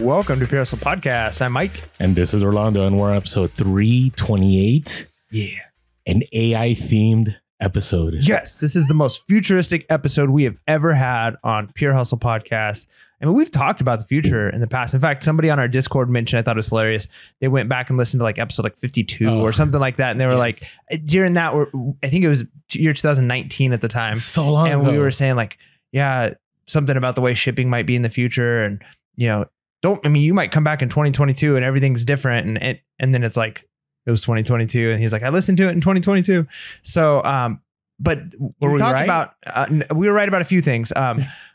Welcome to PHP Shirts Podcast. I'm Mike. And this is Orlando, and we're on episode 328. Yeah. An AI-themed episode. Yes, this is the most futuristic episode we have ever had on Pure Hustle Podcast. I mean, we've talked about the future in the past. In fact, somebody on our Discord mentioned, I thought it was hilarious. They went back and listened to like episode like 52 or something like that. And they were like, during that, I think it was year 2019 at the time. So long ago. And we were saying like, yeah, something about the way shipping might be in the future. And, you know, you might come back in 2022 and everything's different. And then it's like, it was 2022. And he's like, I listened to it in 2022. So, but we talked about, we were right about a few things.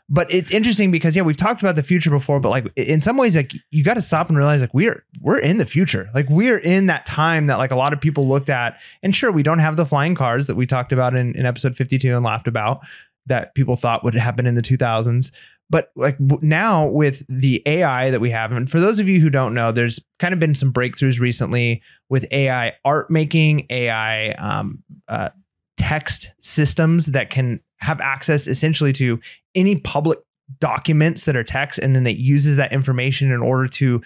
But it's interesting because, yeah, we've talked about the future before, but like in some ways, like you got to stop and realize like we're in the future. Like we're in that time that like a lot of people looked at. And sure, we don't have the flying cars that we talked about in episode 52 and laughed about that people thought would happen in the 2000s. But like now with the AI that we have, and for those of you who don't know, there's kind of been some breakthroughs recently with AI art making, AI text systems that can have access essentially to any public documents that are text, and then it uses that information in order to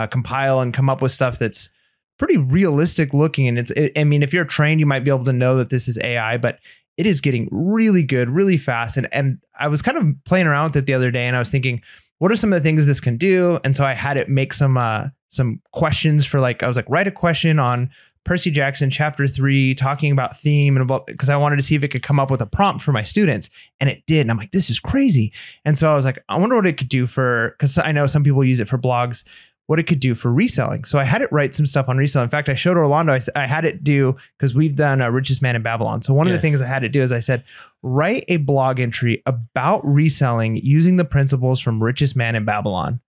compile and come up with stuff that's pretty realistic looking. And I mean, if you're trained, you might be able to know that this is AI, but it is getting really good, really fast. And I was kind of playing around with it the other day, and I was thinking, what are some of the things this can do? And so I had it make some questions for like, I was like, write a question on Percy Jackson chapter 3, talking about theme and about, because I wanted to see if it could come up with a prompt for my students, and it did. And I'm like, this is crazy. And so I was like, I wonder what it could do because I know some people use it for blogs, what it could do for reselling. So I had it write some stuff on reselling. In fact, I showed Orlando, I had it do, because we've done Richest Man in Babylon. So one of the things I had it do is I said, write a blog entry about reselling using the principles from Richest Man in Babylon.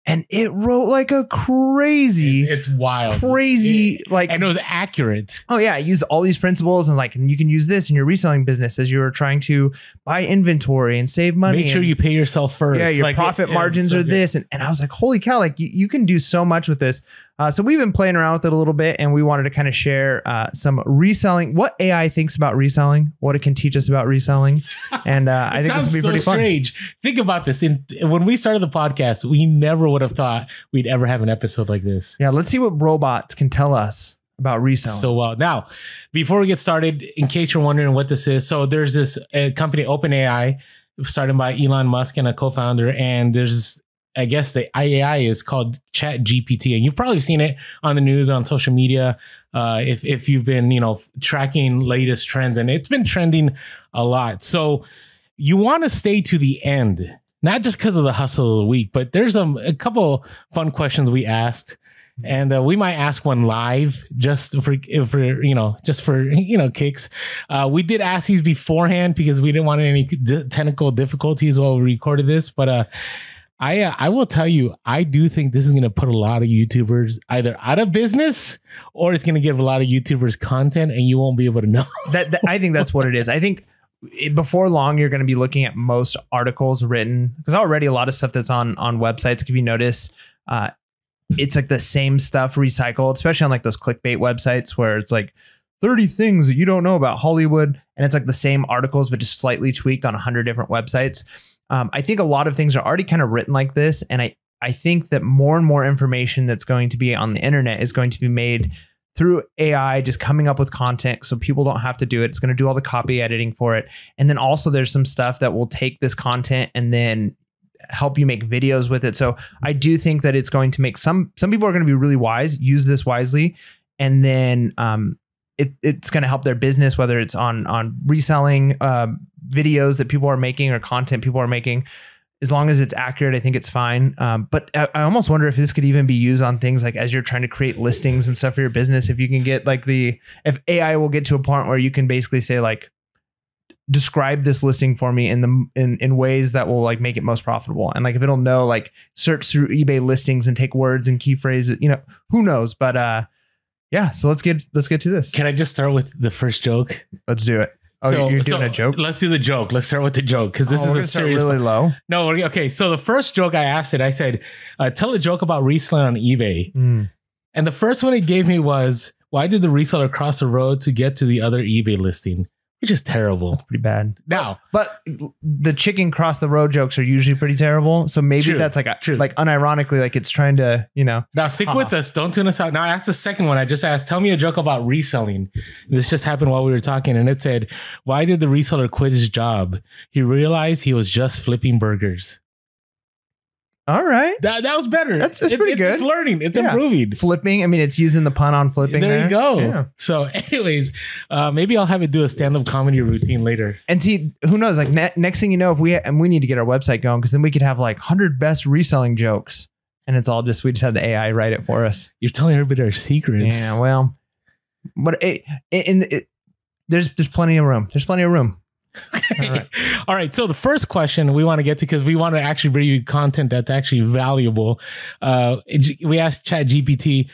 And it wrote like a crazy, it's wild, and it was accurate. Oh yeah. I used all these principles and like, and you can use this in your reselling business as you're trying to buy inventory and save money. Make sure you pay yourself first. Yeah. Your profit margins are this. And I was like, holy cow, like you can do so much with this. So we've been playing around with it a little bit, and we wanted to kind of share some reselling, what AI thinks about reselling, what it can teach us about reselling. And I think this will be pretty fun. Strange. Think about this. When we started the podcast, we never would have thought we'd ever have an episode like this. Yeah. Let's see what robots can tell us about reselling. So well, now, before we get started, in case you're wondering what this is, so there's this company, OpenAI, started by Elon Musk and a co-founder, and there's, I guess the AI is called ChatGPT, and you've probably seen it on the news or on social media if you've been, tracking latest trends, and it's been trending a lot. So you want to stay to the end, not just because of the hustle of the week, but there's a couple fun questions we asked, and we might ask one live just for kicks. We did ask these beforehand because we didn't want any technical difficulties while we recorded this, but I will tell you, I do think this is going to put a lot of YouTubers either out of business, or it's going to give a lot of YouTubers content and you won't be able to know. I think that's what it is. I think before long, you're going to be looking at most articles written, because already a lot of stuff that's on websites, if you notice, it's like the same stuff recycled, especially on like those clickbait websites where it's like 30 things that you don't know about Hollywood. And it's like the same articles, but just slightly tweaked on 100 different websites. I think a lot of things are already kind of written like this. And I think that more and more information that's going to be on the internet is going to be made through AI, just coming up with content so people don't have to do it. It's going to do all the copy editing for it. And then also there's some stuff that will take this content and then help you make videos with it. So I do think that it's going to make some people are going to be really wise, use this wisely. And then it's going to help their business, whether it's on reselling videos that people are making or content people are making. As long as it's accurate, I think it's fine. But I almost wonder if this could even be used on things like as you're trying to create listings and stuff for your business. If you can get like if AI will get to a point where you can basically say like, describe this listing for me in ways that will like make it most profitable. And like, if it'll know, like search through eBay listings and take words and key phrases, who knows? But yeah, so let's get to this. Can I just start with the first joke? Let's do it. Oh, you're doing a joke? Let's do the joke. Let's start with the joke, because this is a serious really low. No, okay. So the first joke I asked it, I said, tell a joke about reselling on eBay. And the first one it gave me was, why did the reseller cross the road to get to the other eBay listing? which is terrible. Pretty bad. Now, but the chicken cross the road jokes are usually pretty terrible. So maybe that's like unironically, like it's trying to, Now stick with us. Don't tune us out. Now I asked the second one. I just asked, tell me a joke about reselling. This just happened while we were talking, and it said, why did the reseller quit his job? He realized he was just flipping burgers. All right. That was better. It's pretty good. It's learning. It's improving. Flipping. I mean, it's using the pun on flipping. There you go. Yeah. So anyways, maybe I'll have it do a stand-up comedy routine later. And see, who knows? Like next thing you know, if we need to get our website going, because then we could have like 100 best reselling jokes. And it's all we just have the AI write it for us. You're telling everybody our secrets. Yeah, well, but there's plenty of room. There's plenty of room. Okay. All right. So the first question we want to get to, because we want to actually bring you content that's actually valuable. We asked ChatGPT,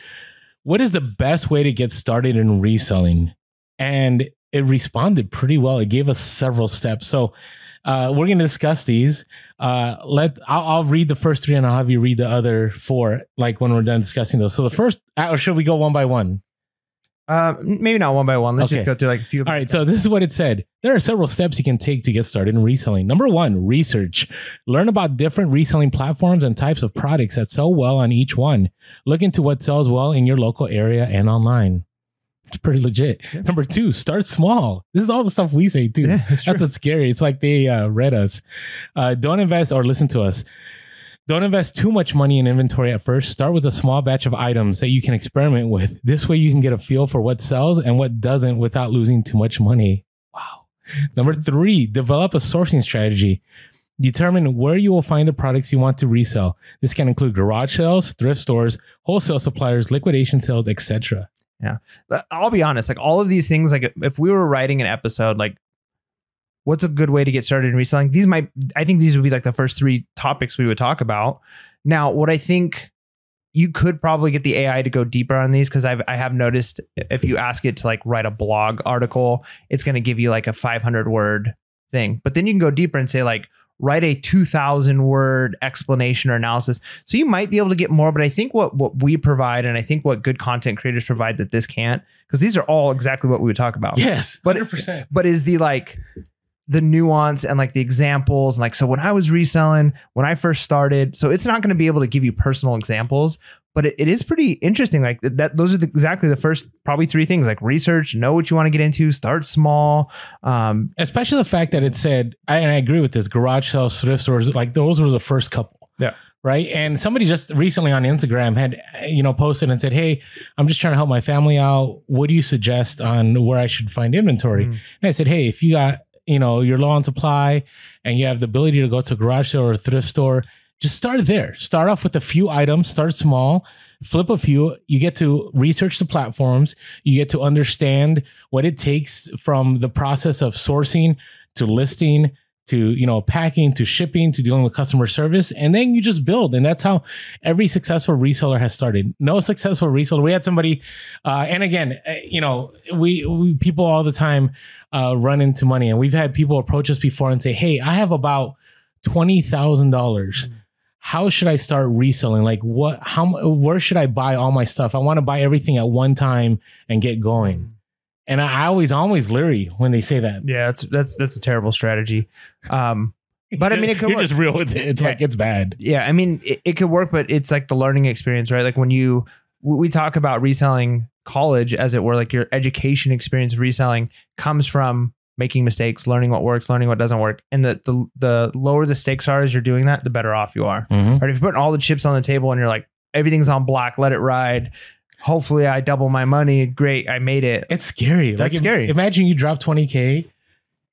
what is the best way to get started in reselling? And it responded pretty well. It gave us several steps. So we're going to discuss these. I'll read the first 3 and I'll have you read the other 4, like when we're done discussing those. So the first, or should we go one by one? Maybe not one by one. Let's just go through like a few. All right. So this is what it said. There are several steps you can take to get started in reselling. Number 1, research. Learn about different reselling platforms and types of products that sell well on each one. Look into what sells well in your local area and online. It's pretty legit. Yeah. Number 2, start small. This is all the stuff we say too. Yeah, that's what's scary. It's like they read us. Don't invest or listen to us. Don't invest too much money in inventory at first. Start with a small batch of items that you can experiment with. This way you can get a feel for what sells and what doesn't without losing too much money. Wow. Number 3, develop a sourcing strategy. Determine where you will find the products you want to resell. This can include garage sales, thrift stores, wholesale suppliers, liquidation sales, etc. Yeah. I'll be honest, like all of these things, like if we were writing an episode, like what's a good way to get started in reselling? I think these would be like the first 3 topics we would talk about. Now, what I think you could probably get the AI to go deeper on these, because I have noticed if you ask it to like write a blog article, it's going to give you like a 500 word thing. But then you can go deeper and say like, write a 2,000 word explanation or analysis. So you might be able to get more, but I think what we provide, and I think what good content creators provide that this can't, because these are all exactly what we would talk about. Yes, 100%. But is the nuance and like the examples and like, so when I was reselling, when I first started, so it's not going to be able to give you personal examples, but it is pretty interesting. Like that, those are exactly the first probably 3 things, like research, know what you want to get into, start small. Especially the fact that it said, and I agree with this, garage sales, thrift stores, like those were the first couple. Yeah. Right. And somebody just recently on Instagram had, posted and said, hey, I'm just trying to help my family out. What do you suggest on where I should find inventory? And I said, hey, if you got, you're low on supply and you have the ability to go to a garage sale or a thrift store, just start there. Start off with a few items, start small, flip a few. You get to research the platforms. You get to understand what it takes from the process of sourcing to listing to, packing, to shipping, to dealing with customer service. And then you just build. And that's how every successful reseller has started. No successful reseller. We had somebody, and again, we people all the time run into money. And we've had people approach us before and say, hey, I have about $20,000. How should I start reselling? Like where should I buy all my stuff? I want to buy everything at one time and get going. And I always leery when they say that. Yeah, that's a terrible strategy. But I mean, it could You're work. just real with it. It's like, it's bad. Yeah. I mean, it could work, but it's like the learning experience, right? Like when we talk about reselling college, as it were, like your education experience of reselling comes from making mistakes, learning what works, learning what doesn't work. And the lower the stakes are as you're doing that, the better off you are. Right? If you're putting all the chips on the table and you're like, everything's on black, let it ride. Hopefully I double my money. Great. I made it. It's scary. That's scary. Imagine you drop 20K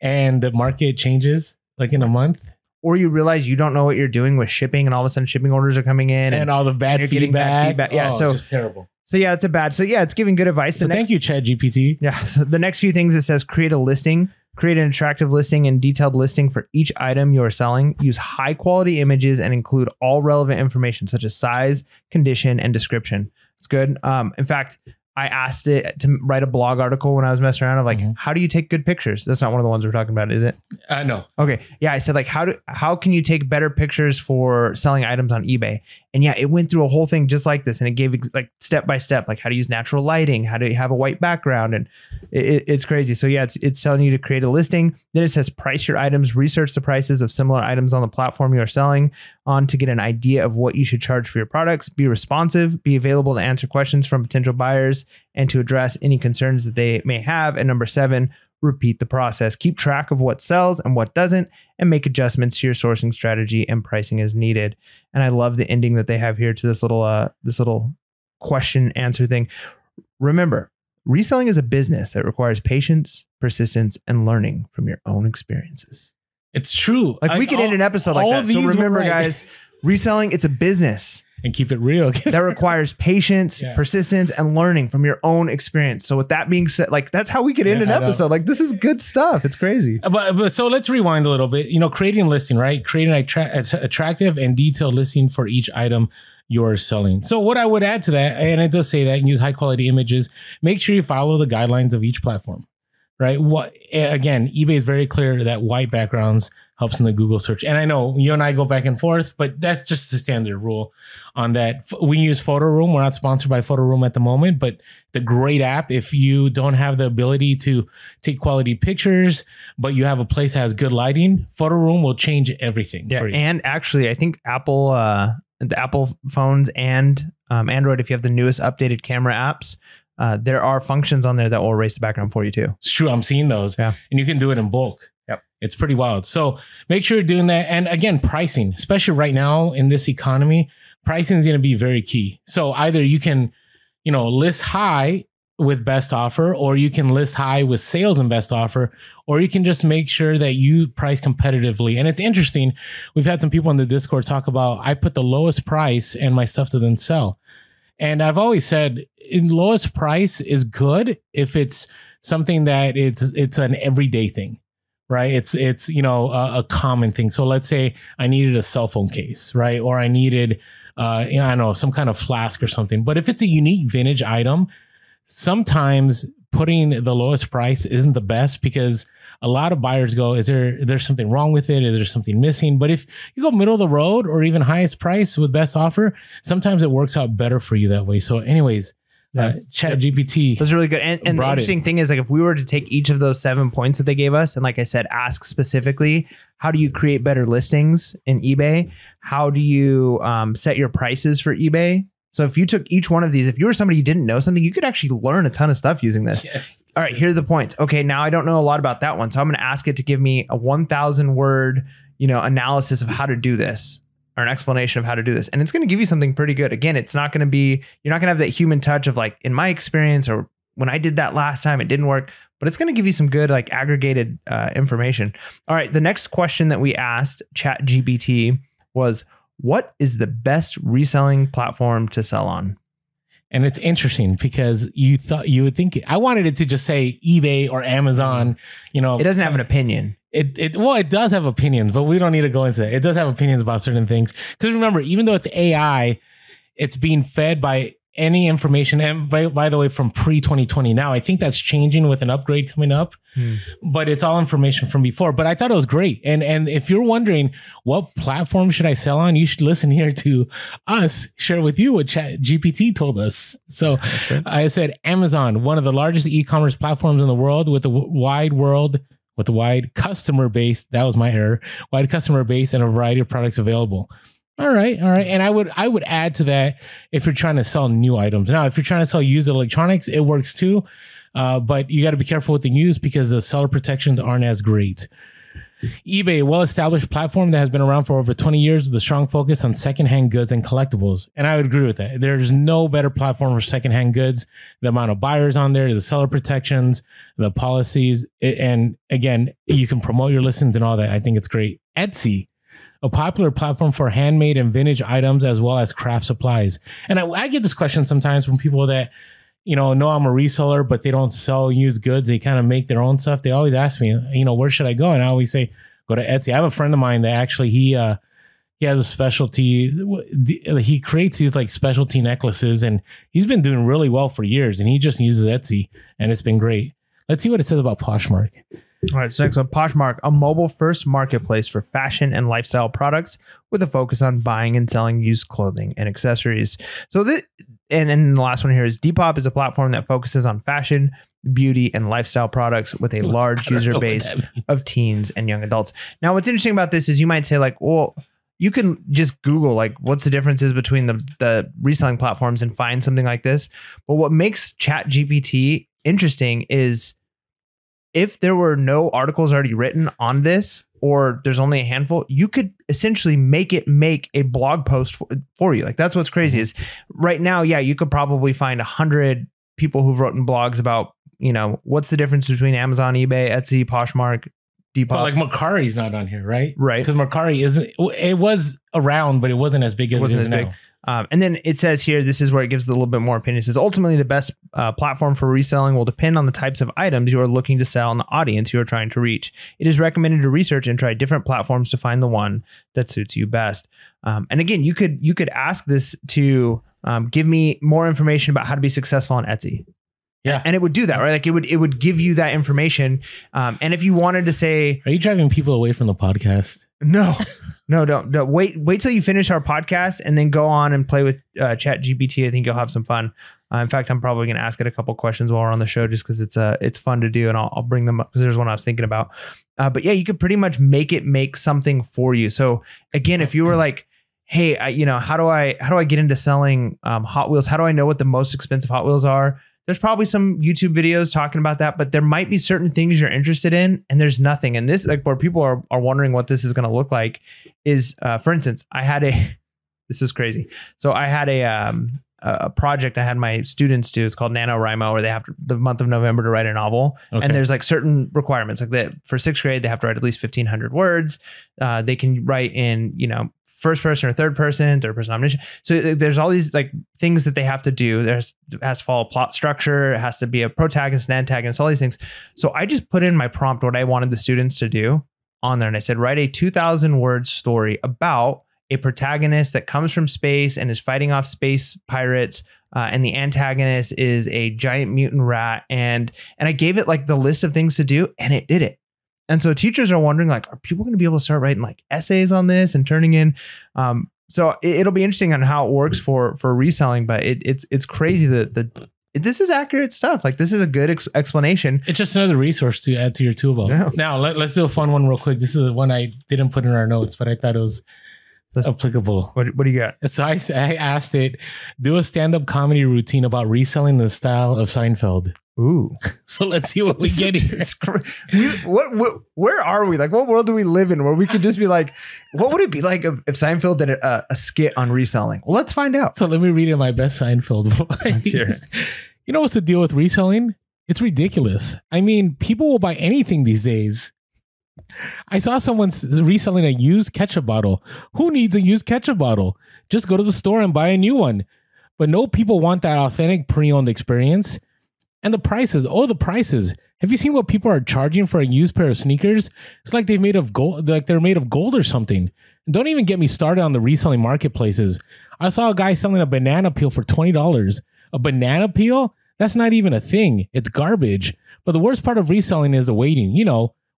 and the market changes like in a month. Or you realize you don't know what you're doing with shipping and all of a sudden shipping orders are coming in. And all the bad feedback. Yeah. So just terrible. So yeah, it's giving good advice. Thank you, ChatGPT. Yeah. So the next few things, it says create a listing, create an attractive listing and detailed listing for each item you are selling. Use high quality images and include all relevant information such as size, condition, and description. It's good. In fact, I asked it to write a blog article when I was messing around of like, how do you take good pictures? That's not one of the ones we're talking about, is it? No. Okay. Yeah. I said like, how can you take better pictures for selling items on eBay? And yeah, it went through a whole thing just like this. And it gave like step by step, like how to use natural lighting, how to have a white background. And it's crazy. So yeah, it's telling you to create a listing. Then it says price your items, research the prices of similar items on the platform you are selling on to get an idea of what you should charge for your products. Be responsive, be available to answer questions from potential buyers and to address any concerns that they may have. And number 7, repeat the process. Keep track of what sells and what doesn't, and make adjustments to your sourcing strategy and pricing as needed. And I love the ending that they have here to this little question answer thing. Remember, reselling is a business that requires patience, persistence, and learning from your own experiences. It's true. Like we could end an episode like that. So remember, guys, reselling, it's a business. And keep it real. That requires patience, persistence, and learning from your own experience. So with that being said, like that's how we could end an episode. Like this is good stuff. It's crazy. But so let's rewind a little bit. You know, creating a listing, right? Creating an attractive and detailed listing for each item you're selling. So what I would add to that, and it does say that, and use high quality images, make sure you follow the guidelines of each platform. Right. Again, eBay is very clear that white backgrounds helps in the Google search. And I know you and I go back and forth, but that's just the standard rule on that. We use Photo Room. We're not sponsored by Photo Room at the moment, but the great app. If you don't have the ability to take quality pictures, but you have a place that has good lighting, Photo Room will change everything. Yeah. For you. And actually, I think the Apple phones and Android, if you have the newest updated camera apps, there are functions on there that will erase the background for you too. It's true. I'm seeing those. Yeah. And you can do it in bulk. Yep. It's pretty wild. So make sure you're doing that. And again, pricing, especially right now in this economy, pricing is going to be very key. So either you can, list high with best offer, or you can list high with sales and best offer, or you can just make sure that you price competitively. And it's interesting. We've had some people in the Discord talk about, I put the lowest price and my stuff doesn't sell. And I've always said lowest price is good if it's something that it's an everyday thing, right? It's a common thing. So let's say I needed a cell phone case, right? Or I needed, some kind of flask or something. But if it's a unique vintage item, sometimes putting the lowest price isn't the best, because a lot of buyers go, there's something wrong with it? Is there something missing? But if you go middle of the road or even highest price with best offer, sometimes it works out better for you that way. So anyways, ChatGPT. That's really good. And the interesting thing is, like, if we were to take each of those 7 points that they gave us, and like I said, ask specifically, how do you create better listings in eBay? How do you set your prices for eBay? So if you took each one of these, if you were somebody who didn't know something, you could actually learn a ton of stuff using this. Yes. All right, here are the points. Okay, now I don't know a lot about that one. So I'm going to ask it to give me a 1,000 word, analysis of how to do this, or an explanation of how to do this. And it's going to give you something pretty good. Again, it's not going to be, you're not going to have that human touch of like, in my experience, or when I did that last time, it didn't work, but it's going to give you some good, like, aggregated information. All right, the next question that we asked ChatGPT was, what is the best reselling platform to sell on? And it's interesting because you would think I wanted it to just say eBay or Amazon. It doesn't have an opinion. It does have opinions, but we don't need to go into that. It does have opinions about certain things. Because remember, even though it's AI, it's being fed by any information. And by the way, from pre-2020 now, I think that's changing with an upgrade coming up. But it's all information from before. But I thought it was great. And if you're wondering what platform should I sell on, you should listen here to us share with you what ChatGPT told us. So I said, Amazon, one of the largest e-commerce platforms in the world with a wide customer base. That was my error. Wide customer base and a variety of products available. All right. And I would add to that if you're trying to sell new items. Now, if you're trying to sell used electronics, it works too. But you got to be careful with the news because the seller protections aren't as great. eBay, a well-established platform that has been around for over 20 years with a strong focus on secondhand goods and collectibles. And I would agree with that. There's no better platform for secondhand goods. The amount of buyers on there, the seller protections, the policies. And again, you can promote your listings and all that. I think it's great. Etsy, a popular platform for handmade and vintage items as well as craft supplies. And I get this question sometimes from people that, know I'm a reseller, but they don't sell used goods. They kind of make their own stuff. They always ask me, where should I go? And I always say, go to Etsy. I have a friend of mine that actually he has a specialty. He creates these like specialty necklaces, and he's been doing really well for years. And he just uses Etsy, and it's been great. Let's see what it says about Poshmark. All right, so next one, Poshmark, a mobile-first marketplace for fashion and lifestyle products with a focus on buying and selling used clothing and accessories. So this, and then the last one here is Depop is a platform that focuses on fashion, beauty, and lifestyle products with a large user base of teens and young adults. Now, what's interesting about this is you might say like, well, you can just Google like what's the differences between the reselling platforms and find something like this. But what makes ChatGPT interesting is if there were no articles already written on this, or there's only a handful, you could essentially make a blog post for you. Like that's what's crazy is right now, yeah, you could probably find 100 people who've written blogs about, you know, what's the difference between Amazon, eBay, Etsy, Poshmark, Depop. But like Mercari's not on here, right? Right. Because Mercari isn't, it was around, but it wasn't as big as it is now. And then it says here, this is where it gives a little bit more opinion. It says, ultimately, the best platform for reselling will depend on the types of items you are looking to sell and the audience you are trying to reach. It is recommended to research and try different platforms to find the one that suits you best. And again, you could ask this to give me more information about how to be successful on Etsy. Yeah. And it would do that, right? Like it would give you that information. And if you wanted to say, are you driving people away from the podcast? No, don't. Wait till you finish our podcast and then go on and play with ChatGPT. I think you'll have some fun. In fact, I'm probably going to ask it a couple questions while we're on the show, just because it's fun to do, and I'll bring them up because there's one I was thinking about. But yeah, you could pretty much make something for you. So again, if you were like, hey, how do I get into selling Hot Wheels? How do I know what the most expensive Hot Wheels are? There's probably some YouTube videos talking about that, but there might be certain things you're interested in and there's nothing. And this, like where people are wondering what this is going to look like is, for instance, this is crazy. So I had a project I had my students do. It's called NaNoWriMo, where they have the month of November to write a novel. Okay. And there's like certain requirements like that for 6th grade, they have to write at least 1,500 words. They can write in, first person or third person omniscient. So there's all these like things that they have to do. It has to follow plot structure. It has to be a protagonist, an antagonist, all these things. So I just put in my prompt, what I wanted the students to do on there. And I said, write a 2,000 word story about a protagonist that comes from space and is fighting off space pirates. And the antagonist is a giant mutant rat. And I gave it like the list of things to do and it did it. And so teachers are wondering, like, are people going to be able to start writing like essays on this and turning in? So it'll be interesting on how it works for reselling, but it's crazy that this is accurate stuff. Like this is a good explanation. It's just another resource to add to your tool belt. Yeah. Now let's do a fun one real quick. This is one I didn't put in our notes, but I thought it was applicable. What do you got? So I asked it, do a stand-up comedy routine about reselling the style of Seinfeld. Ooh. So let's see what we get here. Where are we? Like, what world do we live in where we could just be like, what would it be like if Seinfeld did a skit on reselling? Well, let's find out. So let me read in my best Seinfeld voice. You know what's the deal with reselling? It's ridiculous. I mean, people will buy anything these days. I saw someone reselling a used ketchup bottle. Who needs a used ketchup bottle? Just go to the store and buy a new one. But no, people want that authentic pre-owned experience. And the prices, the prices. Have you seen what people are charging for a used pair of sneakers? It's like they're made of gold, like they're made of gold or something. And don't even get me started on the reselling marketplaces. I saw a guy selling a banana peel for $20. A banana peel? That's not even a thing. It's garbage. But the worst part of reselling is the waiting.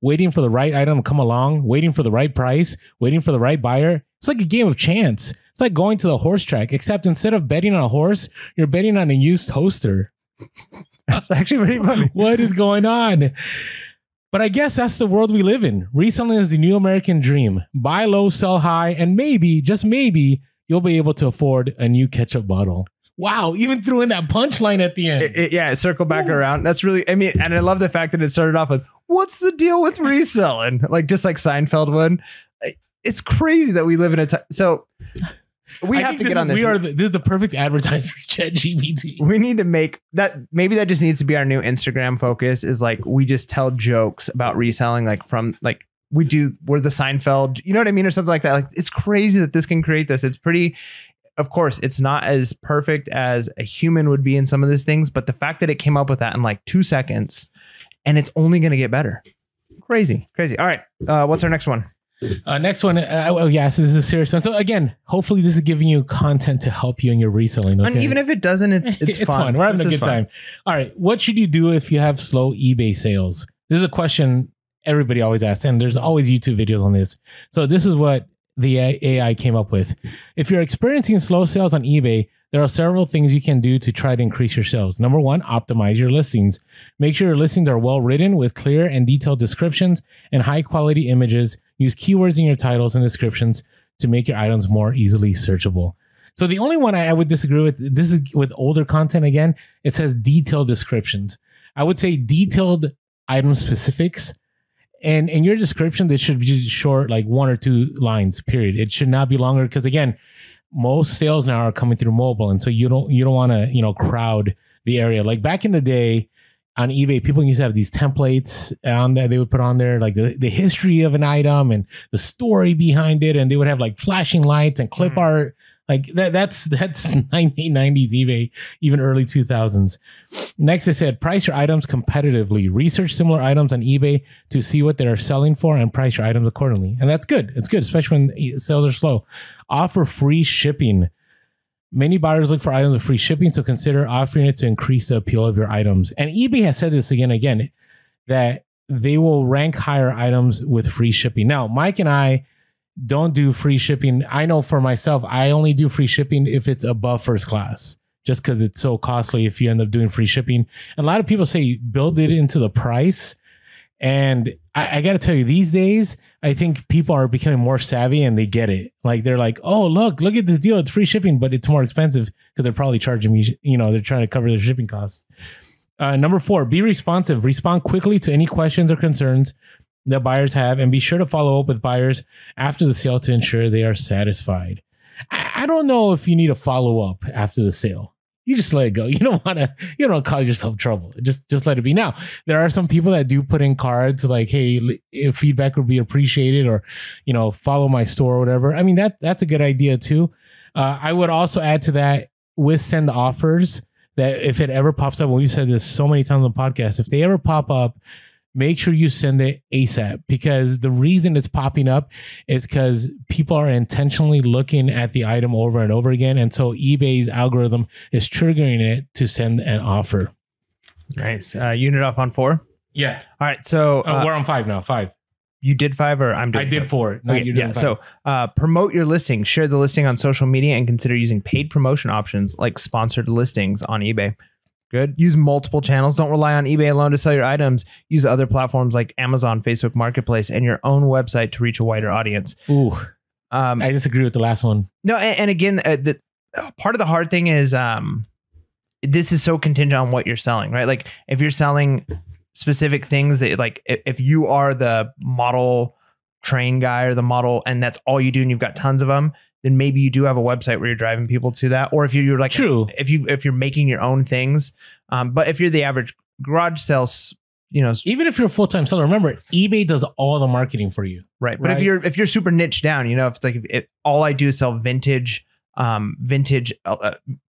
Waiting for the right item to come along, waiting for the right price, waiting for the right buyer. It's like a game of chance. It's like going to the horse track, except instead of betting on a horse, you're betting on a used toaster. That's actually pretty funny. What is going on? But I guess that's the world we live in. Reselling is the new American dream. Buy low, sell high, and maybe, just maybe, you'll be able to afford a new ketchup bottle. Wow, even threw in that punchline at the end. It circled back around. That's really, and I love the fact that it started off with, what's the deal with reselling? Just like Seinfeld would. It's crazy that we live in a time. So we have to get on this. This is the perfect advertisement for ChatGPT. We need to make that. Maybe that just needs to be our new Instagram focus, is like, we just tell jokes about reselling, like from like we're the Seinfeld, you know what I mean? Or something like that. Like, it's crazy that this can create this. It's pretty, of course, it's not as perfect as a human would be in some of these things, but the fact that it came up with that in like 2 seconds and it's only going to get better. Crazy. All right. What's our next one? Next one. So this is a serious one. So again, hopefully this is giving you content to help you in your reselling. Okay? And even if it doesn't, it's fun. We're having a good time. All right. What should you do if you have slow eBay sales? This is a question everybody always asks, and there's always YouTube videos on this. So this is what the AI came up with. If you're experiencing slow sales on eBay, there are several things you can do to try to increase your sales. Number one, optimize your listings. Make sure your listings are well written with clear and detailed descriptions and high quality images. Use keywords in your titles and descriptions to make your items more easily searchable. So the only one I would disagree with, this is with older content again, it says detailed descriptions. I would say detailed item specifics. And in your description, it should be short, like 1 or 2 lines, period. It should not be longer because, again, most sales now are coming through mobile. And so you don't want to, crowd the area. Like back in the day on eBay, people used to have these templates on that they would put on there, like the history of an item and the story behind it. And they would have like flashing lights and clip art. Like that's 1990s eBay, even early 2000s. Next, they said, price your items competitively. Research similar items on eBay to see what they are selling for and price your items accordingly. And that's good. It's good, especially when sales are slow. Offer free shipping. Many buyers look for items with free shipping, so consider offering it to increase the appeal of your items. And eBay has said this again, that they will rank higher items with free shipping. Now, Mike and I don't do free shipping. I know for myself, I only do free shipping if it's above first class, just because it's so costly if you end up doing free shipping. And a lot of people say build it into the price. And I got to tell you, these days, I think people are becoming more savvy and they get it. Like they're like, oh, look at this deal. It's free shipping, but it's more expensive because they're probably charging me, they're trying to cover their shipping costs. Number 4, be responsive. Respond quickly to any questions or concerns that buyers have, and be sure to follow up with buyers after the sale to ensure they are satisfied. I don't know if you need to follow up after the sale. You just let it go. You don't cause yourself trouble. Just let it be. Now, there are some people that do put in cards like, hey, if feedback would be appreciated, or, follow my store or whatever. I mean, that's a good idea too. I would also add to that with send offers that if it ever pops up, and we've said this so many times on the podcast, if they ever pop up, make sure you send it ASAP, because the reason it's popping up is because people are intentionally looking at the item over and over again. And so eBay's algorithm is triggering it to send an offer. Nice. Unit off on 4? Yeah. All right. So we're on 5 now. 5. You did 5 or I'm doing I did 4. No, okay, yeah. 5. So promote your listing. Share the listing on social media and consider using paid promotion options like sponsored listings on eBay. Good. Use multiple channels. Don't rely on eBay alone to sell your items. Use other platforms like Amazon, Facebook Marketplace, and your own website to reach a wider audience. Ooh, I disagree with the last one. No, and again, the part of the hard thing is this is so contingent on what you're selling, right? Like if you're selling specific things that, like, if you are the model train guy or the model, and that's all you do, and you've got tons of them, then maybe you do have a website where you're driving people to that. Or if you're like, true, if you're making your own things, but if you're the average garage sales, even if you're a full-time seller, remember eBay does all the marketing for you, right? But if you're super niche down, if it's like all I do is sell vintage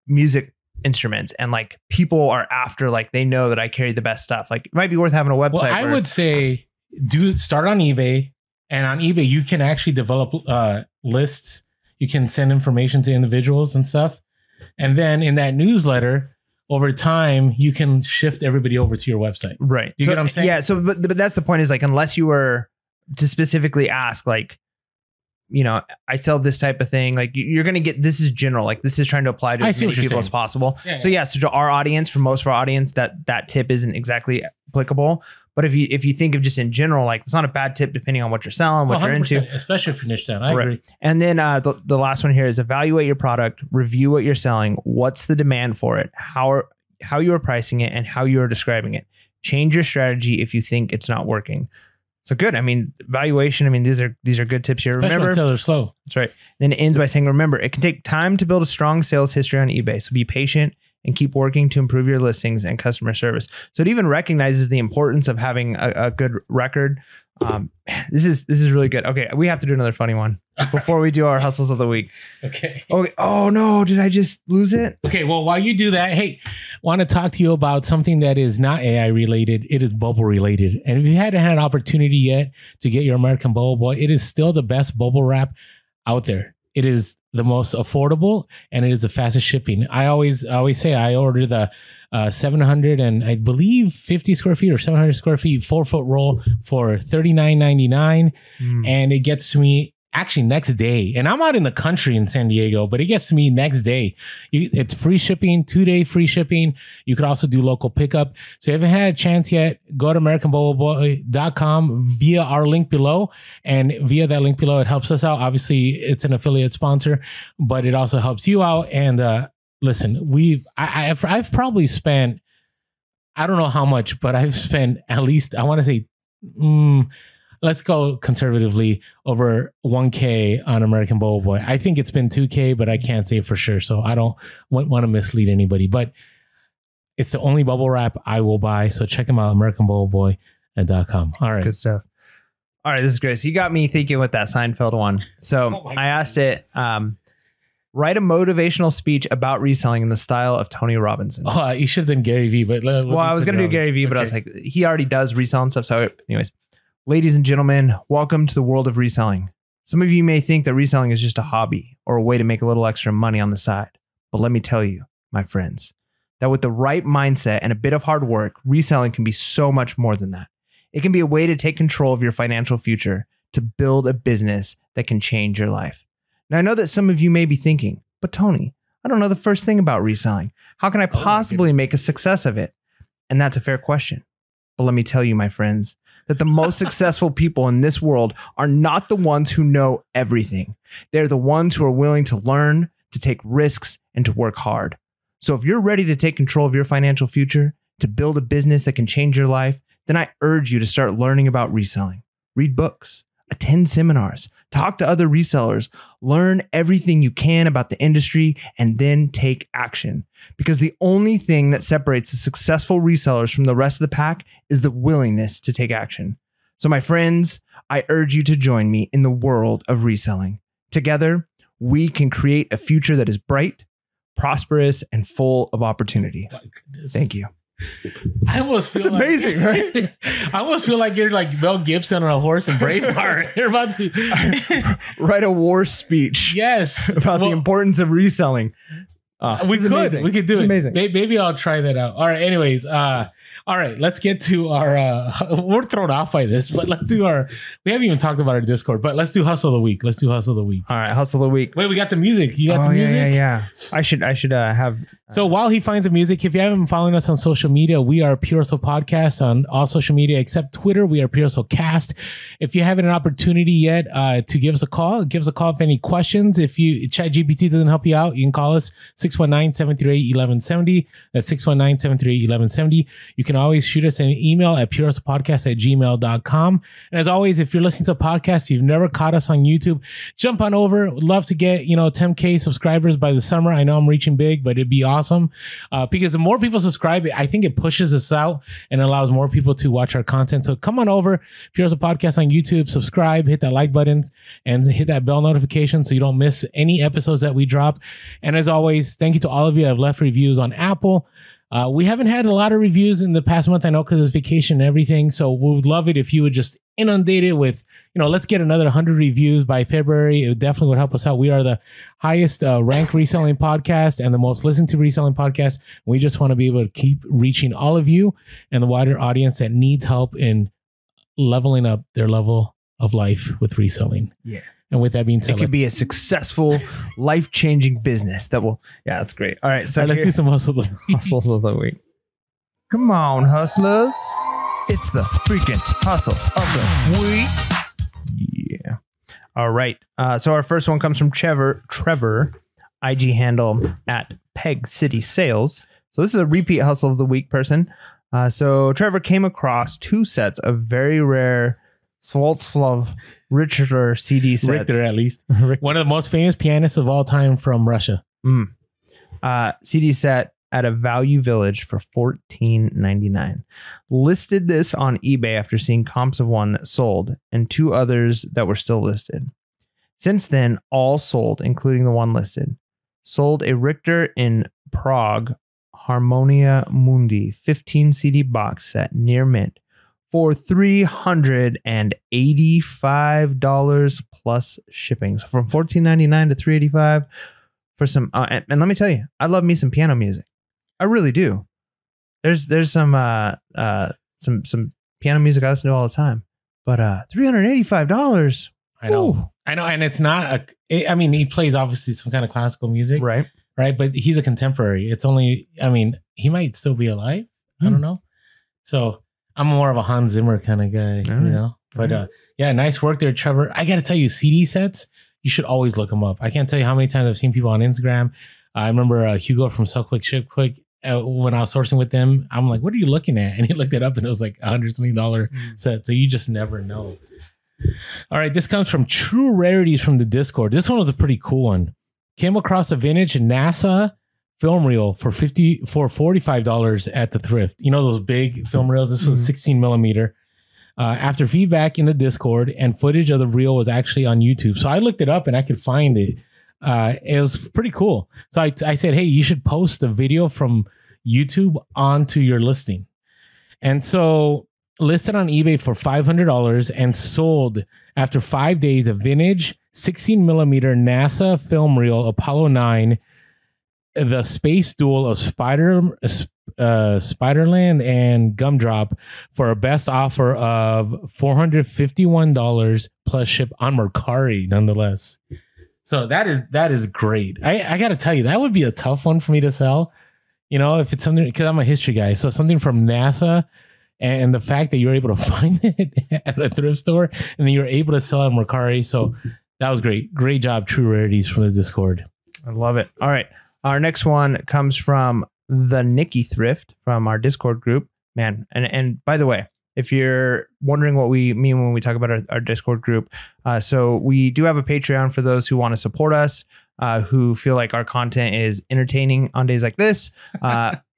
music instruments, and like people are after, like they know that I carry the best stuff, like it might be worth having a website. Well, I would say start on eBay, and on eBay you can actually develop lists. You can send information to individuals and stuff. And then in that newsletter, over time, you can shift everybody over to your website. Right. You get what I'm saying? Yeah. So, but that's the point, is like, unless you were to specifically ask, like, I sell this type of thing, like you're going to get, this is general, like this is trying to apply to as many people as possible. Yeah, so so to our audience, for most of our audience, that tip isn't exactly applicable. But if you think of just in general, like it's not a bad tip depending on what you're selling, what you're into, especially if you're niche down. I agree. And then the last one here is evaluate your product, review what you're selling, what's the demand for it, how you are pricing it, and how you are describing it. Change your strategy if you think it's not working. So good. I mean, valuation. I mean, these are good tips here. Especially until they're slow. That's right. Then it ends by saying, remember, it can take time to build a strong sales history on eBay. So be patient and keep working to improve your listings and customer service. So it even recognizes the importance of having a good record. This is really good. Okay, we have to do another funny one before we do our hustles of the week. Okay. Oh no, did I just lose it? Okay, well, while you do that, hey, want to talk to you about something that is not AI related. It is bubble related. And if you hadn't had an opportunity yet to get your American Bubble Boy, it is still the best bubble wrap out there. it is the most affordable, and it is the fastest shipping. I always say I ordered the 700 and I believe 50 square feet or 700 square feet 4-foot roll for $39.99, and it gets to me actually next day. And I'm out in the country in San Diego, but it gets to me next day. It's free shipping, 2-day free shipping. You could also do local pickup. So if you haven't had a chance yet, go to AmericanBoboBoy.com via our link below. And via that link below, it helps us out. Obviously, it's an affiliate sponsor, but it also helps you out. And listen, I've probably spent, I don't know how much, but I've spent at least, I want to say, let's go conservatively, over $1,000 on American Bobo Boy. I think it's been $2,000, but I can't say for sure. So I don't want to mislead anybody, but it's the only bubble wrap I will buy. So check them out, AmericanBoboBoy.com. All right. Good stuff. All right. This is great. So you got me thinking with that Seinfeld one. So I asked it, write a motivational speech about reselling in the style of Tony Robinson. Oh, you should have done Gary Vee, but well, I was going to do Gary Vee, but I was like, he already does reselling stuff. So anyways, ladies and gentlemen, welcome to the world of reselling. Some of you may think that reselling is just a hobby or a way to make a little extra money on the side. But let me tell you, my friends, that with the right mindset and a bit of hard work, reselling can be so much more than that. It can be a way to take control of your financial future, to build a business that can change your life. Now, I know that some of you may be thinking, but Tony, I don't know the first thing about reselling. How can I possibly make a success of it? And that's a fair question. But let me tell you, my friends, that the most successful people in this world are not the ones who know everything. They're the ones who are willing to learn, to take risks, and to work hard. So if you're ready to take control of your financial future, to build a business that can change your life, then I urge you to start learning about reselling. Read books, attend seminars, talk to other resellers, learn everything you can about the industry, and then take action. Because the only thing that separates the successful resellers from the rest of the pack is the willingness to take action. So my friends, I urge you to join me in the world of reselling. Together, we can create a future that is bright, prosperous, and full of opportunity. Thank you. I almost feel it's amazing, right? I almost feel like you're like Mel Gibson on a horse in Braveheart. You're about to write a war speech. Yes, about the importance of reselling. We could do it. Amazing. Maybe I'll try that out. All right. Anyways, all right. Let's get to our. We're thrown off by this, but let's do our. We haven't even talked about our Discord, but let's do hustle of the week. All right, hustle of the week. Wait, we got the music. You got the music? Yeah. I should have. So while he finds the music, if you haven't been following us on social media, we are Pure Hustle Podcast on all social media except Twitter. We are Pure Hustle Cast. If you haven't an opportunity yet to give us a call if any questions. If ChatGPT doesn't help you out, you can call us 619-738-1170. That's 619-738-1170. You can always shoot us an email at purehustlepodcast@gmail.com. And as always, if you're listening to a podcast, you've never caught us on YouTube, jump on over. Would love to get 10K subscribers by the summer. I know I'm reaching big, but it'd be awesome because the more people subscribe, I think it pushes us out and allows more people to watch our content. So come on over, Pure Hustle Podcast on YouTube, subscribe, hit that like button, and hit that bell notification so you don't miss any episodes that we drop. And as always, thank you to all of you that have left reviews on Apple. We haven't had a lot of reviews in the past month, I know, because it's vacation and everything. So we would love it if you would just inundate it with, let's get another 100 reviews by February. It definitely would help us out. We are the highest ranked reselling podcast and the most listened to reselling podcast. We just want to be able to keep reaching all of you and the wider audience that needs help in leveling up their level of life with reselling. Yeah. And with that being said, it could be a successful, life-changing business that will. Yeah, that's great. All right, so let's do some hustles of the week. Come on, hustlers! It's the freaking hustle of the week. Yeah. All right. So our first one comes from Trevor, IG handle at Peg City Sales. So this is a repeat hustle of the week person. So Trevor came across 2 sets of very rare Svaltsflov Richter CD sets. Richter, at least. One of the most famous pianists of all time from Russia. CD set at a Value Village for $14.99. Listed this on eBay after seeing comps of one that sold and 2 others that were still listed. Since then, all sold, including the one listed. Sold a Richter in Prague Harmonia Mundi 15 CD box set near mint for $385 plus shipping. So from $14.99 to $385 for some. And let me tell you, I love me some piano music. I really do. There's some piano music I listen to all the time, but $385. I know. Ooh. I know. And it's not I mean, he plays obviously some kind of classical music. Right. But he's a contemporary. It's only, I mean, he might still be alive. I don't know. So I'm more of a Hans Zimmer kind of guy, you know, but yeah, nice work there, Trevor. I got to tell you, CD sets, you should always look them up. I can't tell you how many times I've seen people on Instagram. I remember Hugo from Sell Quick Ship Quick. When I was sourcing with them, I'm like, what are you looking at? And he looked it up and it was like $100 something set. So you just never know. All right. This comes from True Rarities from the Discord. This one was a pretty cool one. Came across a vintage NASA film reel for $45 at the thrift. You know, those big film reels. This was 16 millimeter. After feedback in the Discord, and footage of the reel was actually on YouTube. So I looked it up and I could find it. It was pretty cool. So I said, hey, you should post a video from YouTube onto your listing. And so listed on eBay for $500 and sold after 5 days, a vintage 16 millimeter NASA film reel, Apollo 9, the space duel of Spiderland and Gumdrop for a best offer of $451 plus ship on Mercari, nonetheless. So that is great. I got to tell you, that would be a tough one for me to sell. You know, if it's something, because I'm a history guy. So something from NASA, and the fact that you're able to find it at a thrift store and then you're able to sell it on Mercari. So that was great. Great job, True Rarities from the Discord. I love it. All right. Our next one comes from the Nikki Thrift from our Discord group. Man, and by the way, if you're wondering what we mean when we talk about our Discord group, so we do have a Patreon for those who want to support us, who feel like our content is entertaining on days like this.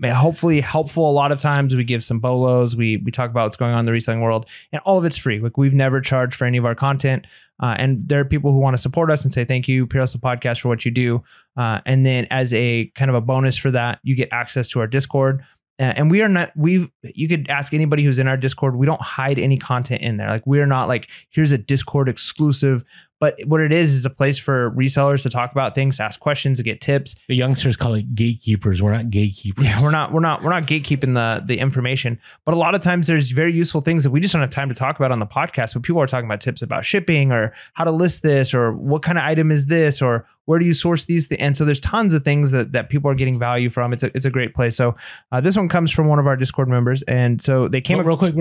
Hopefully helpful. A lot of times we give some bolos. We talk about what's going on in the reselling world, and all of it's free. Like, we've never charged for any of our content. And there are people who want to support us and say, thank you, Pure Hustle Podcast, for what you do. And then as a kind of a bonus for that, you get access to our Discord. And you could ask anybody who's in our Discord. We don't hide any content in there. Like, we're not like, here's a Discord exclusive, but what it is a place for resellers to talk about things, to ask questions, to get tips. The youngsters call it gatekeepers. We're not gatekeepers. Yeah, we're not gatekeeping the information, but a lot of times there's very useful things that we just don't have time to talk about on the podcast. But people are talking about tips about shipping, or how to list this, or what kind of item is this, or where do you source these? And so there's tons of things that people are getting value from. It's a great place. So this one comes from one of our Discord members. And so they came real quick.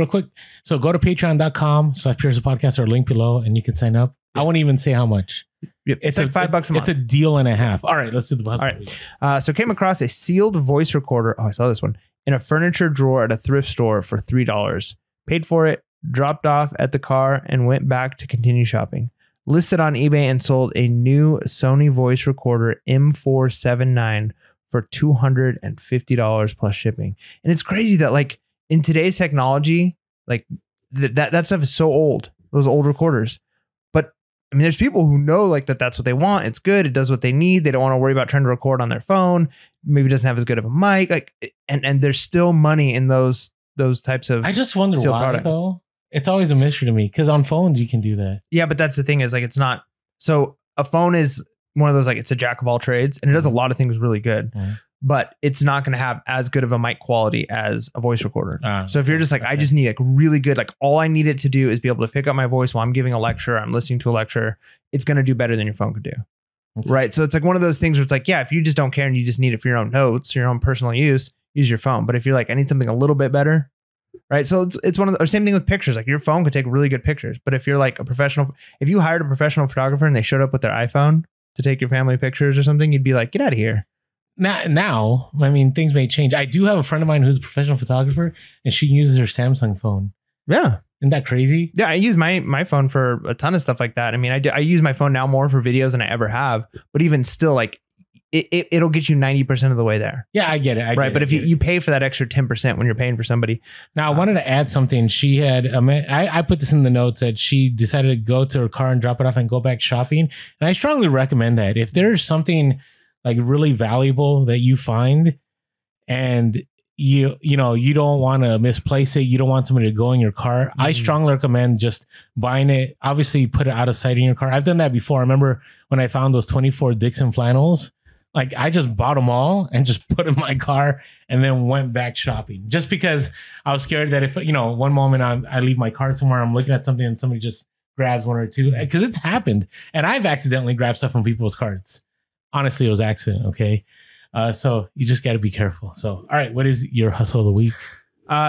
So go to patreon.com/PureHustle or link below and you can sign up. I won't even say how much. Yep. It's like $5 a month. It's a deal and a half. All right, let's do the hustle. All right. So came across a sealed voice recorder. Oh, I saw this one in a furniture drawer at a thrift store for $3. Paid for it, dropped off at the car, and went back to continue shopping. Listed on eBay and sold a new Sony voice recorder M479 for $250 plus shipping. And it's crazy that, like, in today's technology, like that stuff is so old, those old recorders. But I mean, there's people who know like that's what they want. It's good. It does what they need. They don't want to worry about trying to record on their phone. Maybe it doesn't have as good of a mic. Like, and there's still money in those types of. I just wonder why though. It's always a mystery to me, because on phones you can do that. Yeah, but that's the thing, is like, it's not. So a phone is one of those, like, it's a jack of all trades, and it does a lot of things really good, but it's not going to have as good of a mic quality as a voice recorder. So if you're just like, I just need like really good, like all I need it to do is be able to pick up my voice while I'm giving a lecture, I'm listening to a lecture, it's going to do better than your phone could do. Okay. Right. So it's like one of those things where it's like, yeah, if you just don't care and you just need it for your own notes, your own personal use, use your phone. But if you're like, I need something a little bit better. Right. So it's one of the, or same thing with pictures. Like, your phone could take really good pictures, but if you're like if you hired a professional photographer and they showed up with their iPhone to take your family pictures or something, you'd be like, get out of here. Now, I mean, things may change. I do have a friend of mine who's a professional photographer, and she uses her Samsung phone. Yeah. Isn't that crazy? Yeah. I use my phone for a ton of stuff like that. I mean, I use my phone now more for videos than I ever have, but even still, like, it'll get you 90% of the way there. Yeah, I get it. But if you pay for that extra 10% when you're paying for somebody. Now, I wanted to add something. She had, I put this in the notes, that she decided to go to her car and drop it off and go back shopping. And I strongly recommend that. If there's something like really valuable that you find and you don't want to misplace it. You don't want somebody to go in your car. I strongly recommend just buying it. Obviously, put it out of sight in your car. I've done that before. I remember when I found those 24 Dixon flannels. Like I just bought them all and just put in my car and then went back shopping. Just because I was scared that if one moment I leave my car somewhere, I'm looking at something and somebody just grabs one or two, because it's happened, and I've accidentally grabbed stuff from people's carts. Honestly, it was accident. Okay. So you just got to be careful. So, all right. What is your hustle of the week?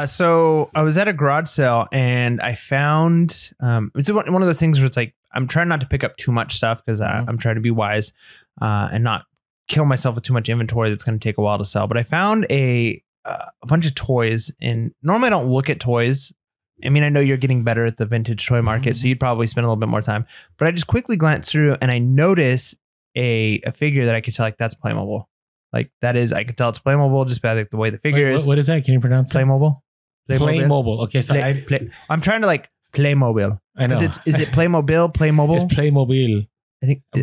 So I was at a garage sale and I found, it's one of those things where it's like, I'm trying not to pick up too much stuff because I'm trying to be wise, and not kill myself with too much inventory that's going to take a while to sell. But I found a bunch of toys, and normally I don't look at toys. I mean, I know you're getting better at the vintage toy market, so you'd probably spend a little bit more time, but I just quickly glanced through and I noticed a figure that I could tell, like, that's Playmobil. Like that is, I could tell it's Playmobil just by like the way the figure is. What is that? Can you pronounce Playmobil? Playmobil. Okay, so I'm trying to like Playmobil. I know. Is it Playmobil? Playmobil? It's Playmobil.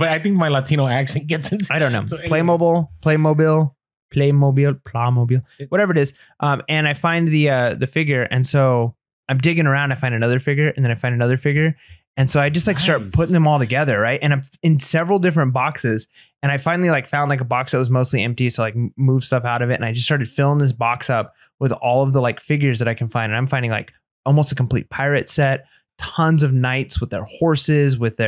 I think my Latino accent gets into. I don't know. So Playmobil, whatever it is. And I find the figure, and so I'm digging around. I find another figure, and then I find another figure. And so I just like start putting them all together, right? And I'm in several different boxes, and I finally like found like a box that was mostly empty. So like move stuff out of it, and I just started filling this box up with all of the like figures that I can find. And I'm finding like almost a complete pirate set, tons of knights with their horses, with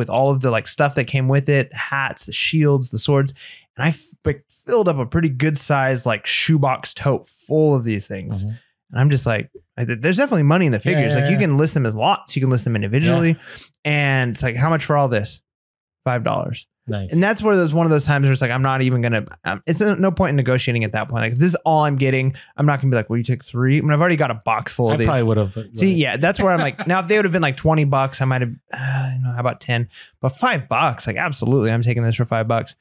all of the like stuff that came with it, the hats, the shields, the swords. And I filled up a pretty good size like shoebox tote full of these things. Mm-hmm. And I'm just like, there's definitely money in the figures. You can list them as lots. You can list them individually. Yeah. And it's like, how much for all this? $5. Nice. And that's where there's one of those times where it's like, I'm not even going to, it's no point in negotiating at that point. Like if this is all I'm getting, I'm not gonna be like, well, you take 3. I mean, I've already got a box full of these. I probably would have. See, yeah, that's where I'm like, now if they would have been like $20, I might've, how about 10, but $5, like absolutely. I'm taking this for $5.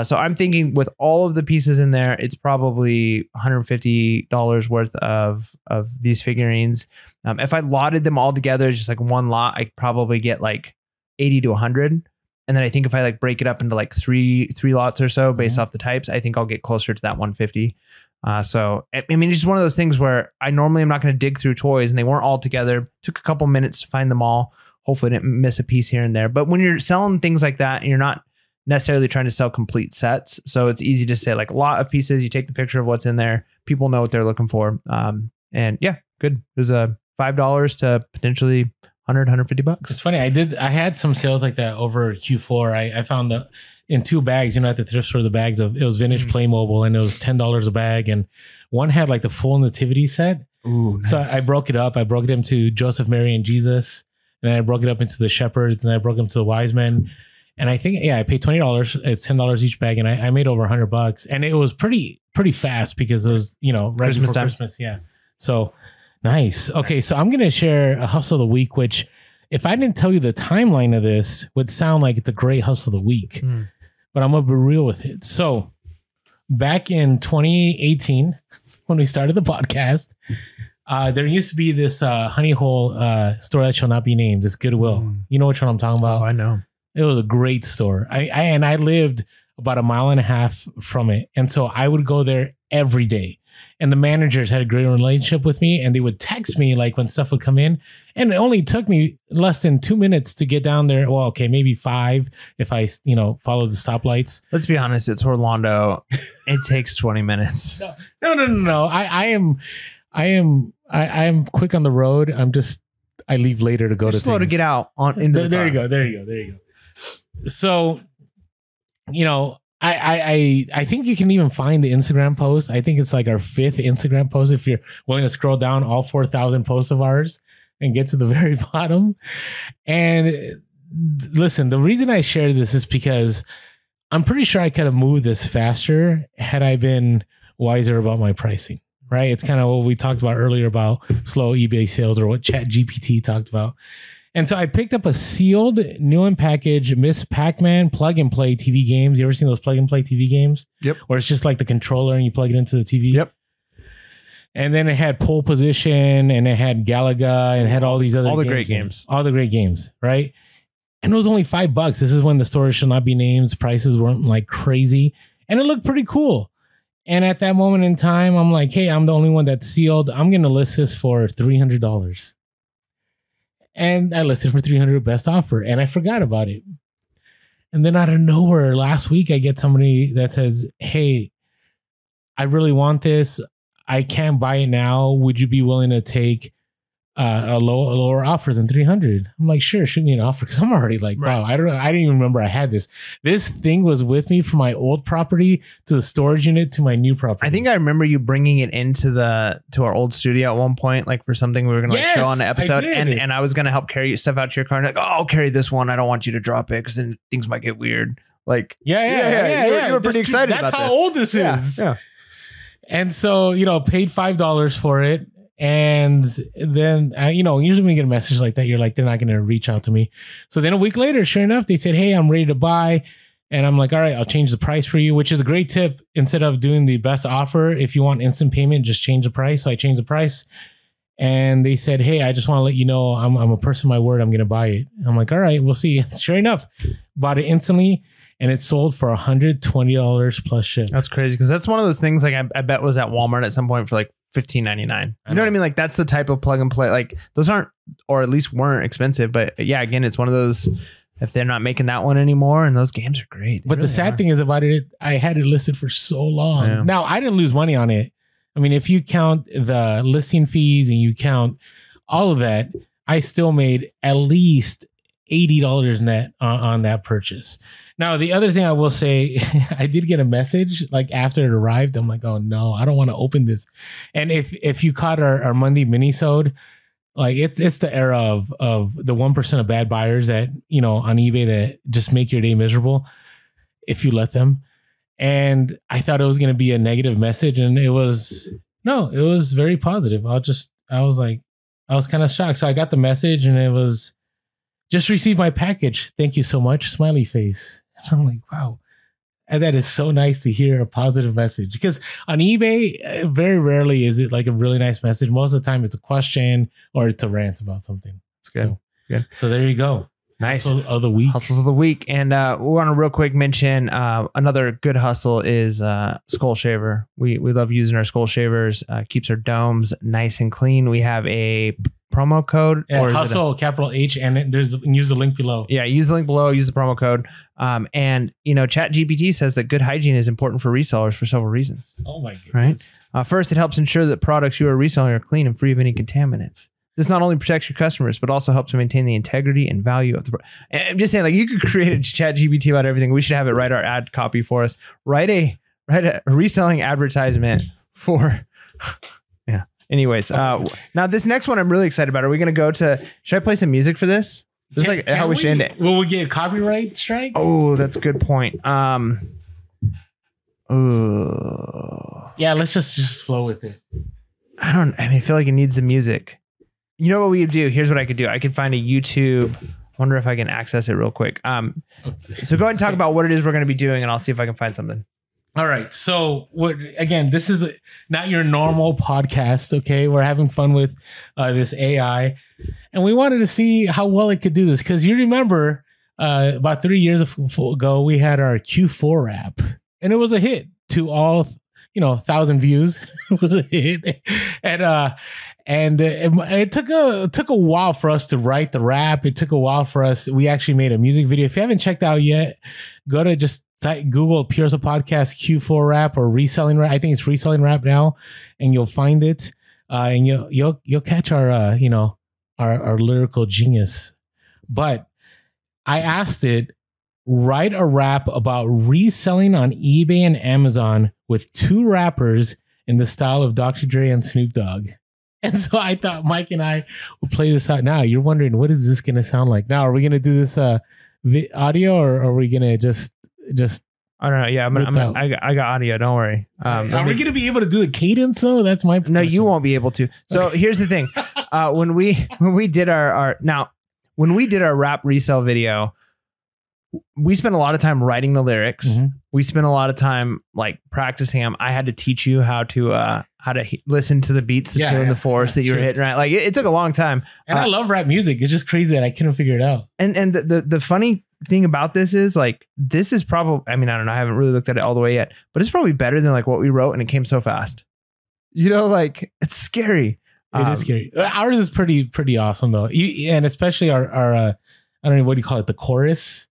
So I'm thinking with all of the pieces in there, it's probably $150 worth of these figurines. If I lotted them all together, just like one lot, I probably get like 80 to 100. And then I think if I like break it up into like three lots or so based off the types, I think I'll get closer to that 150. So, I mean, it's just one of those things where I normally am not going to dig through toys, and they weren't all together. Took a couple minutes to find them all. Hopefully I didn't miss a piece here and there. But when you're selling things like that, and you're not necessarily trying to sell complete sets, so it's easy to say like a lot of pieces, you take the picture of what's in there. People know what they're looking for. And yeah, good. It was $5 to potentially $150. It's funny. I had some sales like that over Q4. I found in 2 bags, at the thrift store, the bags it was vintage Playmobil, and it was $10 a bag. And one had like the full nativity set. Ooh, nice. So I broke it up. I broke it into Joseph, Mary, and Jesus. And then I broke it up into the shepherds, and then I broke them to the wise men. And I think, I paid $20. It's $10 each bag. And I made over $100. And it was pretty fast because it was, right Christmas before time. Christmas. Yeah. So nice. Okay. So I'm going to share a hustle of the week, which if I didn't tell you the timeline of this would sound like it's a great hustle of the week, but I'm going to be real with it. So back in 2018, when we started the podcast, there used to be this honey hole store that shall not be named. This Goodwill. You know which one I'm talking about? Oh, I know. It was a great store. I lived about 1.5 miles from it. And so I would go there every day. And the managers had a great relationship with me, and they would text me like when stuff would come in. And it only took me less than 2 minutes to get down there. Well, okay, maybe 5 if I, followed the stoplights. Let's be honest. It's Orlando. It takes 20 minutes. No. I am quick on the road. I leave later to go to slow things. To get out into there you go. There you go. So, I think you can even find the Instagram post. I think it's like our 5th Instagram post if you're willing to scroll down all 4,000 posts of ours and get to the very bottom. And listen, the reason I share this is because I'm pretty sure I could have moved this faster had I been wiser about my pricing, right? It's kind of what we talked about earlier about slow eBay sales, or what ChatGPT talked about. And so I picked up a sealed, new and packaged Miss Pac-Man plug and play TV games. You ever seen those plug and play TV games? Yep. Where it's just like the controller and you plug it into the TV? Yep. And then it had Pole Position, and it had Galaga, and it had all these other great games. All the great games, right? And it was only $5. This is when the store shall not be named. Prices weren't like crazy. And it looked pretty cool. And at that moment in time, I'm like, hey, I'm the only one that's sealed. I'm going to list this for $300. And I listed for $300 best offer, and I forgot about it. And then out of nowhere, last week, I get somebody that says, hey, I really want this. I can't buy it now. Would you be willing to take a lower offer than 300? I'm like, sure, shoot me an offer, because I'm already like, wow, I didn't even remember I had this. This thing was with me from my old property to the storage unit to my new property. I think I remember you bringing it into our old studio at one point, like for something we were gonna show on the episode, and I was gonna help carry stuff out to your car. And like, oh, I'll carry this one. I don't want you to drop it because then things might get weird. Like, yeah. You were pretty excited about this. That's how old this is. Yeah. And so, paid $5 for it. And then, usually when you get a message like that, you're like, they're not going to reach out to me. So then a week later, sure enough, they said, hey, I'm ready to buy. And I'm like, all right, I'll change the price for you, which is a great tip. Instead of doing the best offer, if you want instant payment, just change the price. So I changed the price. And they said, hey, I just want to let you know I'm a person of my word. I'm going to buy it. I'm like, all right, we'll see. Sure enough, bought it instantly. And it sold for $120 plus ship. That's crazy, because that's one of those things like I bet was at Walmart at some point for like $15.99. You know what I mean? Like that's the type of plug and play. Like those aren't, or at least weren't expensive. But yeah, again, it's one of those. If they're not making that one anymore, and those games are great. But really the sad thing is about it, I had it listed for so long. Yeah. Now I didn't lose money on it. I mean, if you count the listing fees and you count all of that, I still made at least $80 net on that purchase. Now, the other thing I will say, I did get a message like after it arrived. I'm like, oh no, I don't want to open this. And if you caught our Monday mini-sode, like it's the era of the 1% of bad buyers that, on eBay that just make your day miserable if you let them. And I thought it was going to be a negative message, and it was very positive. I was kind of shocked. So I got the message, and it was, just received my package. Thank you so much. Smiley face. And I'm like, wow. And that is so nice to hear a positive message, because on eBay, very rarely is it like a really nice message. Most of the time it's a question or it's a rant about something. It's good. So there you go. Nice. Hustles of the week. Hustles of the week. And we want to real quick mention another good hustle is Skull Shaver. We love using our Skull Shavers. Keeps our domes nice and clean. We have a promo code. Yeah, hustle, capital H, and use the link below. Yeah, use the link below. Use the promo code. And ChatGPT says that good hygiene is important for resellers for several reasons. Oh my goodness. Right. First, it helps ensure that products you are reselling are clean and free of any contaminants. This not only protects your customers, but also helps to maintain the integrity and value of the product. I'm just saying, like, you could create a ChatGPT about everything. We should have it write our ad copy for us. Write a reselling advertisement for. Yeah. Anyways, now this next one I'm really excited about. Are we going to go to? Should I play some music for this? This is like how we should end it. Will we get a copyright strike? Oh, that's a good point. Yeah, let's just flow with it. I feel like it needs the music. You know what we could do? Here's what I could do. I could find a YouTube. I wonder if I can access it real quick. Okay. So go ahead and talk about what it is we're going to be doing, and I'll see if I can find something. All right. So this is not your normal podcast. Okay. We're having fun with this AI, and we wanted to see how well it could do this. Cause you remember about 3 years ago, we had our Q4 rap, and it was a hit to all, 1,000 views. It was a hit. And it took a while for us to write the rap. It took a while for us. We actually made a music video. If you haven't checked out yet, go to just Google Pure Podcast Q4 rap or reselling rap. I think it's reselling rap now, and you'll find it. And you'll catch our our lyrical genius. But I asked it, write a rap about reselling on eBay and Amazon with 2 rappers in the style of Dr. Dre and Snoop Dogg. And so I thought Mike and I would play this out now. You're wondering, what is this going to sound like? Now, are we going to do this audio, or are we going to just? I don't know. Yeah, I got audio. Don't worry. Are we going to be able to do the cadence though? That's my question. No, you won't be able to. So here's the thing. When we did our rap resale video, we spent a lot of time writing the lyrics. Mm-hmm. We spent a lot of time like practicing them. I had to teach you how to listen to the beats, the tune, the force that you were hitting. Right, like it took a long time. And I love rap music. It's just crazy that I couldn't figure it out. And the funny thing about this is like, this is probably, I mean, I don't know. I haven't really looked at it all the way yet, but it's probably better than like what we wrote and it came so fast. You know, like it's scary. It is scary. Ours is pretty awesome though. And especially our I don't know, what do you call it? The chorus?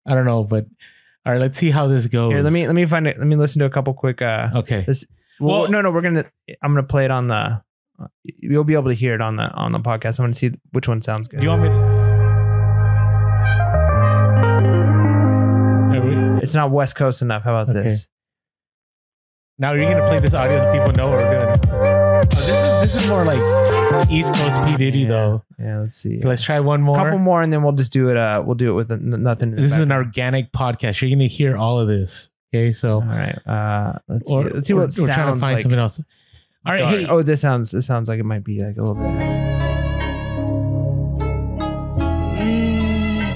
I don't know, but all right, let's see how this goes. Here, let me find it. Let me listen to a couple quick. Okay. I'm gonna play it on the. You'll be able to hear it on the podcast. I'm gonna see which one sounds good. Do you want me to? It's not West Coast enough. How about this? Now you're gonna play this audio so people know what we're doing. Oh, this is more like East Coast P Diddy though. Yeah, let's see. So let's try one more. A couple more, and then we'll just do it. We'll do it with nothing. This is an organic podcast. You're gonna hear all of this. Okay, so all right. Let's see what we're trying to find like something else. All right. Hey. Oh, this sounds like it might be like a little bit.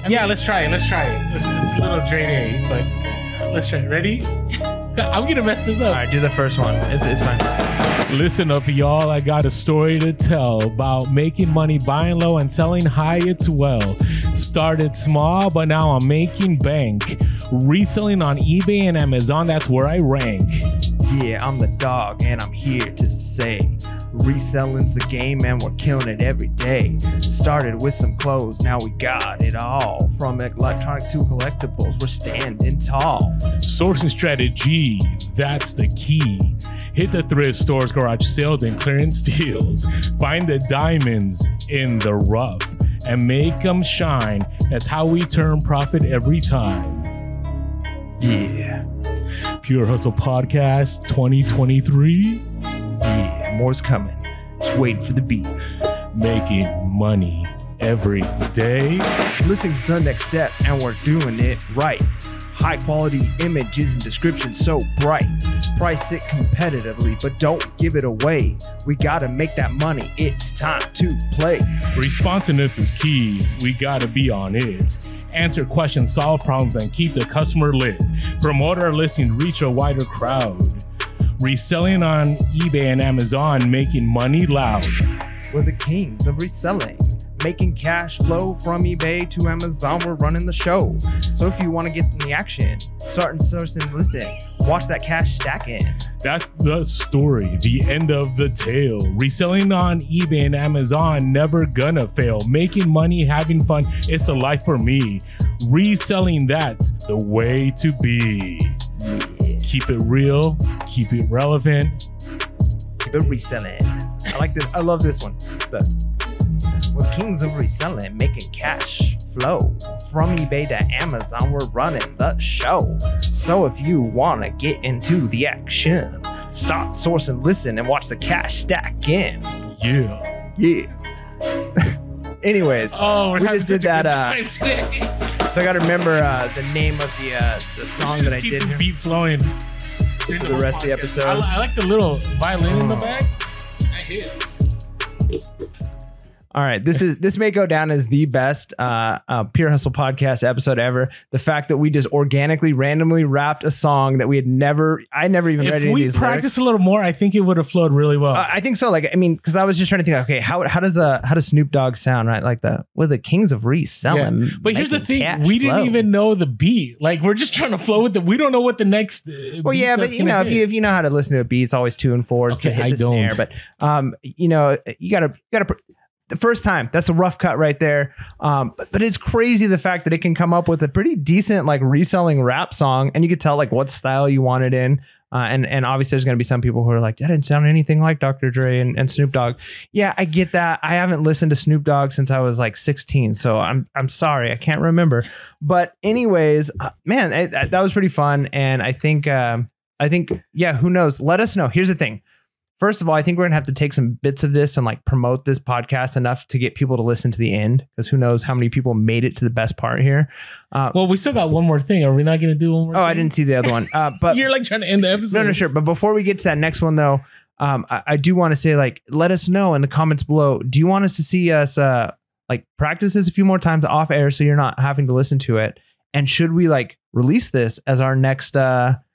Yeah, let's try it. It's a little Dre, but let's try it. Ready? I'm gonna mess this up. All right, do the first one. It's fine. Listen up, y'all. I got a story to tell about making money buying low and selling high. It's well. Started small, but now I'm making bank. Reselling on eBay and Amazon, that's where I rank. Yeah, I'm the dog, and I'm here to say reselling's the game, and we're killing it every day. Started with some clothes, now we got it all. From electronic to collectibles, we're standing tall. Sourcing strategy, that's the key. Hit the thrift stores, garage sales, and clearance deals. Find the diamonds in the rough and make them shine. That's how we turn profit every time. Yeah. Pure Hustle Podcast 2023. Yeah, more's coming. Just waiting for the beat. Making money every day. Listening's the next step, and we're doing it right. High quality images and descriptions so bright. Price it competitively, but don't give it away. We gotta make that money. It's time to play. Responsiveness is key. We gotta be on it. Answer questions, solve problems, and keep the customer lit. Promote our listing, reach a wider crowd. Reselling on eBay and Amazon, making money loud. We're the kings of reselling. Making cash flow from eBay to Amazon, we're running the show. So if you want to get in the action, start and source and listen. Watch that cash stack in. That's the story, the end of the tale. Reselling on eBay and Amazon, never gonna fail. Making money, having fun, it's a life for me. Reselling, that's the way to be. Yeah. Keep it real, keep it relevant. Keep it reselling. I like this. I love this one. We're kings of reselling, making cash flow. From eBay to Amazon, we're running the show. So if you want to get into the action, start, source, and listen and watch the cash stack in. Yeah. Yeah. Anyways, we just did that. So I got to remember the name of the song that I did. Keep this beat flowing for the rest of the episode. I like the little violin in the back. That hits. All right, this may go down as the best Pure Hustle podcast episode ever. The fact that we just organically, randomly rapped a song that I never even read any of these lyrics. If we practiced a little more, I think it would have flowed really well. I think so. Like, I mean, because I was just trying to think, okay, how does Snoop Dogg sound, right? Like we're the kings of reselling. Yeah. But here's the thing: we didn't even know the beat. Like, we're just trying to flow with it. We don't know what the next. Well, yeah, but if you know how to listen to a beat, it's always 2 and 4. Okay, I don't. Snare, but you gotta. The first time, that's a rough cut right there. But it's crazy the fact that it can come up with a pretty decent like reselling rap song, and you could tell like what style you want it in. And obviously there's going to be some people who are like, that didn't sound anything like Dr. Dre and Snoop Dogg. Yeah, I get that. I haven't listened to Snoop Dogg since I was like 16, so I'm sorry, I can't remember. But anyways, man, that was pretty fun, and I think yeah, who knows? Let us know. Here's the thing. First of all, I think we're going to have to take some bits of this and like promote this podcast enough to get people to listen to the end, because who knows how many people made it to the best part here. Well, we still got one more thing. Are we not going to do one more thing? I didn't see the other one. But you're like trying to end the episode. No, sure. But before we get to that next one, though, I do want to say, like, let us know in the comments below. Do you want us to see us like practice this a few more times off air so you're not having to listen to it? And should we like release this as our next reseller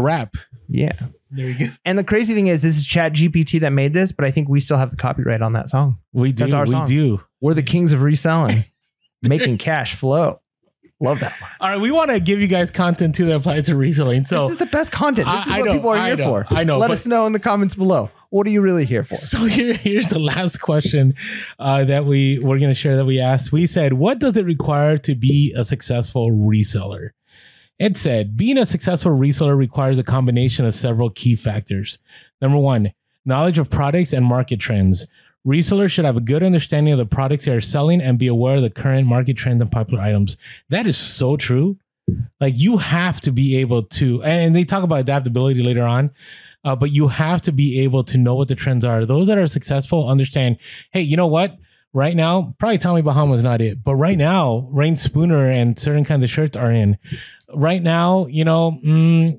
rap? Yeah. There you go. And the crazy thing is, this is ChatGPT that made this, but I think we still have the copyright on that song. We do. That's our song. We do. We're the kings of reselling. Making cash flow. Love that one. All right, we want to give you guys content too that applies to reselling. So this is the best content. This is what people are here for. I know. Let us know in the comments below. What are you really here for? So here's the last question that we're going to share that we asked. We said, what does it require to be a successful reseller? It said, being a successful reseller requires a combination of several key factors. Number one, knowledge of products and market trends. Resellers should have a good understanding of the products they are selling and be aware of the current market trends and popular items. That is so true. Like you have to be able to, and they talk about adaptability later on, but you have to be able to know what the trends are. Those that are successful understand, hey, you know what? Right now, probably Tommy Bahama's not it, but right now, Rain Spooner and certain kinds of shirts are in. Right now, you know,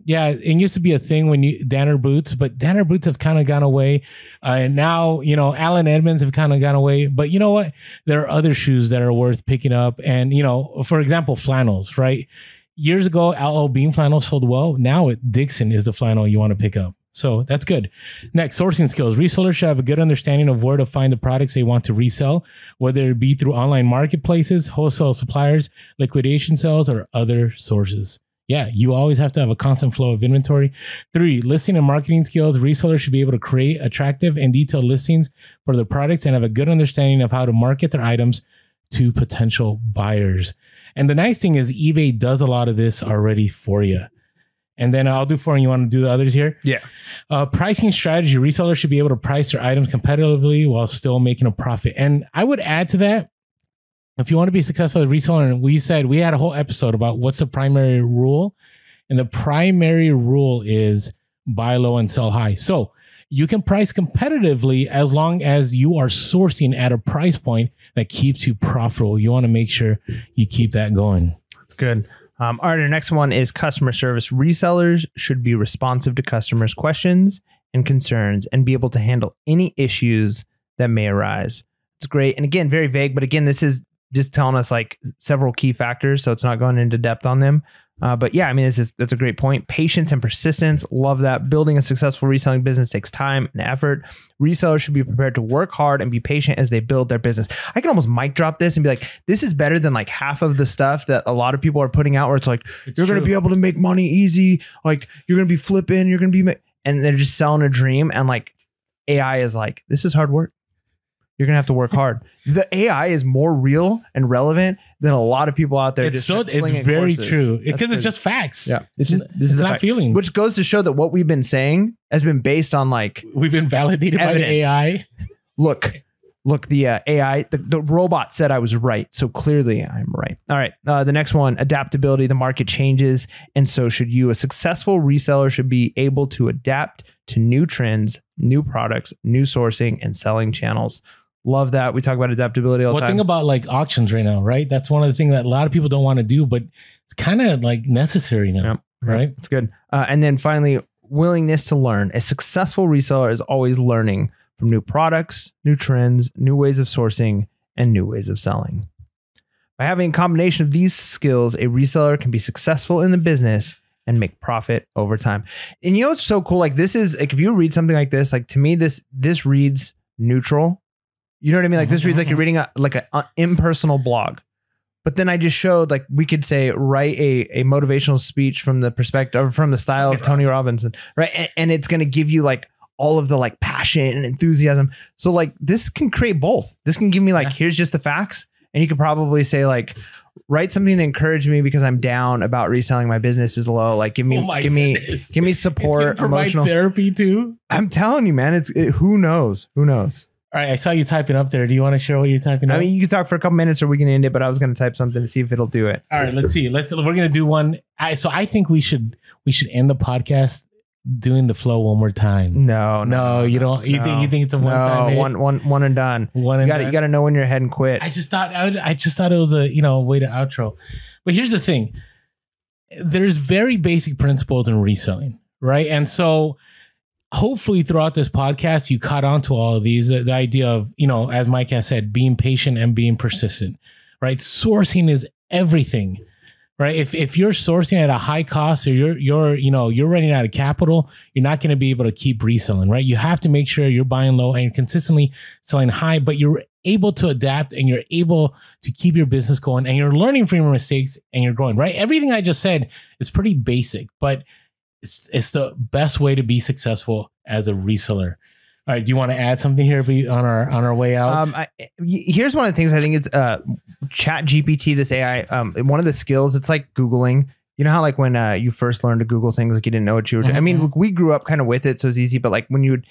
yeah, it used to be a thing when Danner boots, but Danner boots have kind of gone away. And now, you know, Allen Edmonds have kind of gone away. But you know what? There are other shoes that are worth picking up. And, you know, for example, flannels, right? Years ago, LL Bean flannel sold well. Now Dixon is the flannel you want to pick up. So that's good. Next, sourcing skills. Resellers should have a good understanding of where to find the products they want to resell, whether it be through online marketplaces, wholesale suppliers, liquidation sales, or other sources. Yeah, you always have to have a constant flow of inventory. 3, listing and marketing skills. Resellers should be able to create attractive and detailed listings for their products and have a good understanding of how to market their items to potential buyers. And the nice thing is eBay does a lot of this already for you. And then I'll do 4 and you want to do the others here? Yeah. Pricing strategy. Resellers should be able to price their items competitively while still making a profit. And I would add to that, if you want to be successful as a reseller, and we said we had a whole episode about what's the primary rule. And the primary rule is buy low and sell high. So you can price competitively as long as you are sourcing at a price point that keeps you profitable. You want to make sure you keep that going. That's good. All right, our next one is customer service. Resellers should be responsive to customers' questions and concerns and be able to handle any issues that may arise. It's great. And again, very vague, but again, this is just telling us like several key factors, so it's not going into depth on them. But yeah, I mean, that's a great point. Patience and persistence. Love that. Building a successful reselling business takes time and effort. Resellers should be prepared to work hard and be patient as they build their business. I can almost mic drop this and be like, this is better than like half of the stuff that a lot of people are putting out where it's like, you're going to be able to make money easy. Like you're going to be flipping, you're going to be, and they're just selling a dream. And like AI is like, this is hard work. You're going to have to work hard. The AI is more real and relevant than a lot of people out there. It's very true because it's just facts. Yeah. This is not feelings. Which goes to show that what we've been saying has been based on like, we've been validated evidence. By the AI. Look, the AI, the robot said I was right. So clearly I'm right. All right. The next one, adaptability. The market changes. And so should you. A successful reseller should be able to adapt to new trends, new products, new sourcing and selling channels. Love that. We talk about adaptability all the time. One thing about like auctions right now, right? That's one of the things that a lot of people don't want to do, but it's kind of like necessary now, yep. Right? It's good. And then finally, willingness to learn. A successful reseller is always learning from new products, new trends, new ways of sourcing, and new ways of selling. By having a combination of these skills, a reseller can be successful in the business and make profit over time. And you know what's so cool? Like this is like if you read something like this, like to me, this reads neutral. You know what I mean? Like this reads like you're reading an impersonal blog. But then I just showed like we could say write a motivational speech from the perspective from the style of Tony Robbins, right? And it's going to give you like all of the like passion and enthusiasm. So like this can create both. This can give me like here's just the facts, and you could probably say like write something to encourage me because I'm down about reselling. My business is low. Like give me support, emotional therapy too. I'm telling you, man. Who knows? Who knows? All right, I saw you typing up there. Do you want to share what you're typing up? I mean, you can talk for a couple minutes or we can end it, but I was going to type something to see if it'll do it. All right, let's see. We're going to do one. So I think we should end the podcast doing the flow one more time. No, you don't. You think it's a one time? One and done. You got to know when you're heading quit. I just thought it was a way to outro. But here's the thing. There's very basic principles in reselling, right? And so hopefully throughout this podcast, you caught on to all of these. The idea of, as Mike has said, being patient and being persistent, right? Sourcing is everything, right? If you're sourcing at a high cost or you're running out of capital, you're not going to be able to keep reselling, right? You have to make sure you're buying low and consistently selling high, but you're able to adapt and you're able to keep your business going and you're learning from your mistakes and you're growing, right? Everything I just said is pretty basic, but it's the best way to be successful as a reseller. All right. Do you want to add something here on our way out? Here's one of the things I think it's ChatGPT, this AI. One of the skills, it's like Googling. You know how like when you first learned to Google things, like you didn't know what you were doing. I mean, we grew up kind of with it, so it's easy. But like when you would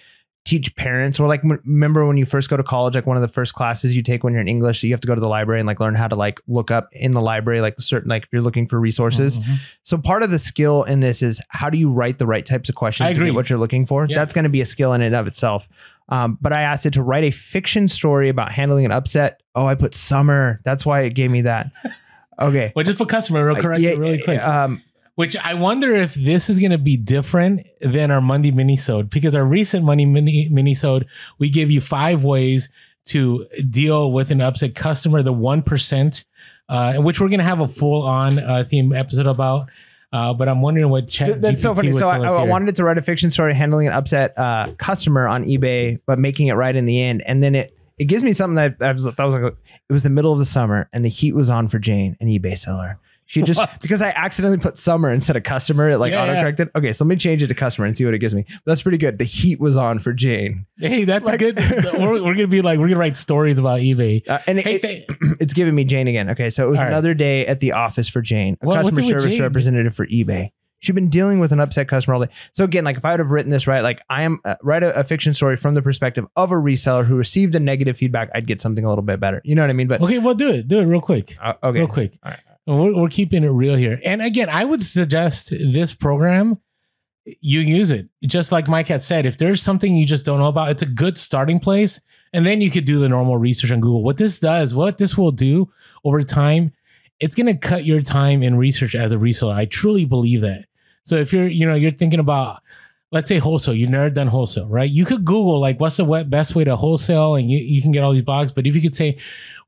teach parents, or like remember when you first go to college, like one of the first classes you take when you're in English, you have to go to the library and like learn how to like look up in the library, like certain, like if you're looking for resources. So part of the skill in this is how do you write the right types of questions to get what you're looking for? Yeah. That's going to be a skill in and of itself. But I asked it to write a fiction story about handling an upset. Oh, I put summer. That's why it gave me that. Okay. Well, just put customer real correct really quick. Which I wonder if this is going to be different than our Monday minisode, because our recent Monday minisode, we give you 5 ways to deal with an upset customer, the 1%, which we're going to have a full on theme episode about. But I'm wondering what ChatGPT. That's so funny. So I wanted it to write a fiction story handling an upset customer on eBay, but making it right in the end. And then it gives me something that I was like, it was the middle of the summer and the heat was on for Jane, an eBay seller. She just, because I accidentally put summer instead of customer, it like autocorrected. Okay, so let me change it to customer and see what it gives me. That's pretty good. The heat was on for Jane. Hey, that's like, good. We're gonna be like, we're gonna write stories about eBay. And it's giving me Jane again. Okay, so it was another day at the office for Jane, a customer service representative for eBay. She'd been dealing with an upset customer all day. So again, like if I would have written this right, like I am write a fiction story from the perspective of a reseller who received a negative feedback, I'd get something a little bit better. You know what I mean? But okay, well, do it real quick. Okay, real quick. All right. We're keeping it real here. And again, I would suggest this program, you use it. Just like Mike has said, if there's something you just don't know about, it's a good starting place. And then you could do the normal research on Google. What this will do over time, it's going to cut your time in research as a reseller. I truly believe that. So if you're thinking about, let's say wholesale, you've never done wholesale, right? You could Google like, what's the best way to wholesale? And you can get all these blogs. But if you could say,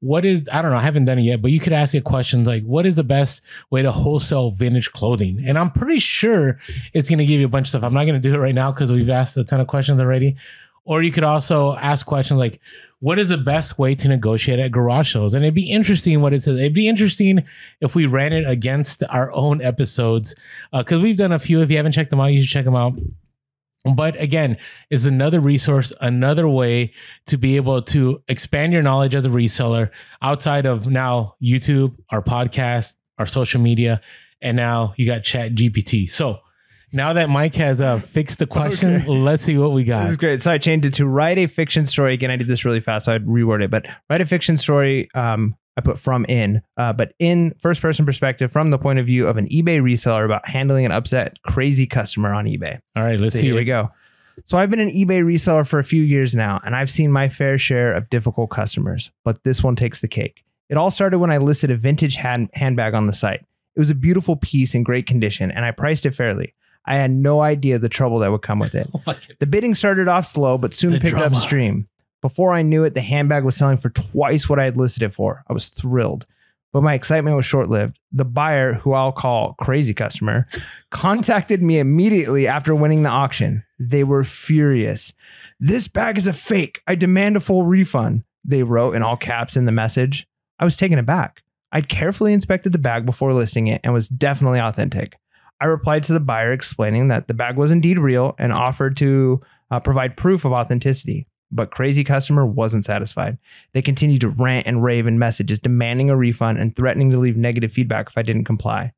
I don't know, I haven't done it yet, but you could ask it questions like, what is the best way to wholesale vintage clothing? And I'm pretty sure it's going to give you a bunch of stuff. I'm not going to do it right now because we've asked a ton of questions already. Or you could also ask questions like, what is the best way to negotiate at garage sales? And it'd be interesting what it says. It'd be interesting if we ran it against our own episodes, because we've done a few. If you haven't checked them out, you should check them out. But again, it's another resource, another way to be able to expand your knowledge as a reseller outside of now YouTube, our podcast, our social media, and now you got ChatGPT. So now that Mike has fixed the question, let's see what we got. This is great. So I changed it to write a fiction story. Again, I did this really fast, so I'd reword it. But write a fiction story. I put from in, but in first person perspective from the point of view of an eBay reseller about handling an upset crazy customer on eBay. All right, let's see. Here we go. So I've been an eBay reseller for a few years now, and I've seen my fair share of difficult customers, but this one takes the cake. It all started when I listed a vintage handbag on the site. It was a beautiful piece in great condition, and I priced it fairly. I had no idea the trouble that would come with it. The bidding started off slow, but soon picked up steam. Before I knew it, the handbag was selling for twice what I had listed it for. I was thrilled, but my excitement was short-lived. The buyer, who I'll call crazy customer, contacted me immediately after winning the auction. They were furious. "This bag is a fake. I demand a full refund," they wrote in all caps in the message. I was taken aback. I'd carefully inspected the bag before listing it and was definitely authentic. I replied to the buyer explaining that the bag was indeed real and offered to provide proof of authenticity. But crazy customer wasn't satisfied. They continued to rant and rave in messages, demanding a refund and threatening to leave negative feedback if I didn't comply.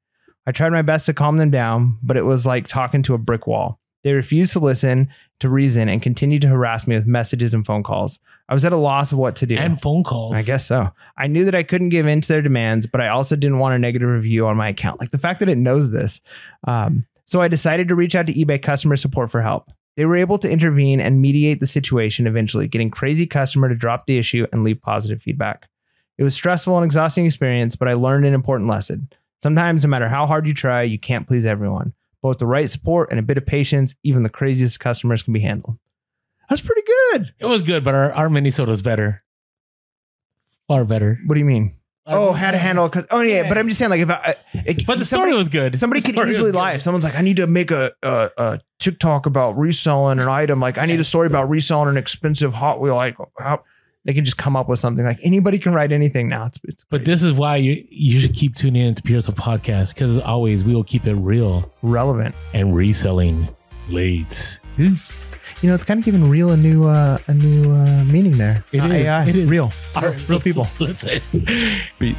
I tried my best to calm them down, but it was like talking to a brick wall. They refused to listen to reason and continued to harass me with messages and phone calls. I was at a loss of what to do. And phone calls. I guess so. I knew that I couldn't give in to their demands, but I also didn't want a negative review on my account. Like the fact that it knows this. So I decided to reach out to eBay customer support for help. They were able to intervene and mediate the situation, eventually getting crazy customer to drop the issue and leave positive feedback. It was stressful and exhausting experience, but I learned an important lesson. Sometimes, no matter how hard you try, you can't please everyone. But with the right support and a bit of patience, even the craziest customers can be handled. That's pretty good. It was good, but our minisode was better. Far better. What do you mean? Oh, how to handle. Oh yeah, but I'm just saying, like, but the story was good. Somebody could easily lie. If someone's like, I need to make a TikTok about reselling an item. Like, I need a story about reselling an expensive Hot Wheel. Like, how they can just come up with something. Like anybody can write anything now. But this is why you should keep tuning in to Pierce Podcast, because as always, we will keep it real, relevant, and reselling late. Peace. You know, it's kind of giving real a new meaning there. It is. AI. It is real. All right. Real people. Let's say. Beat.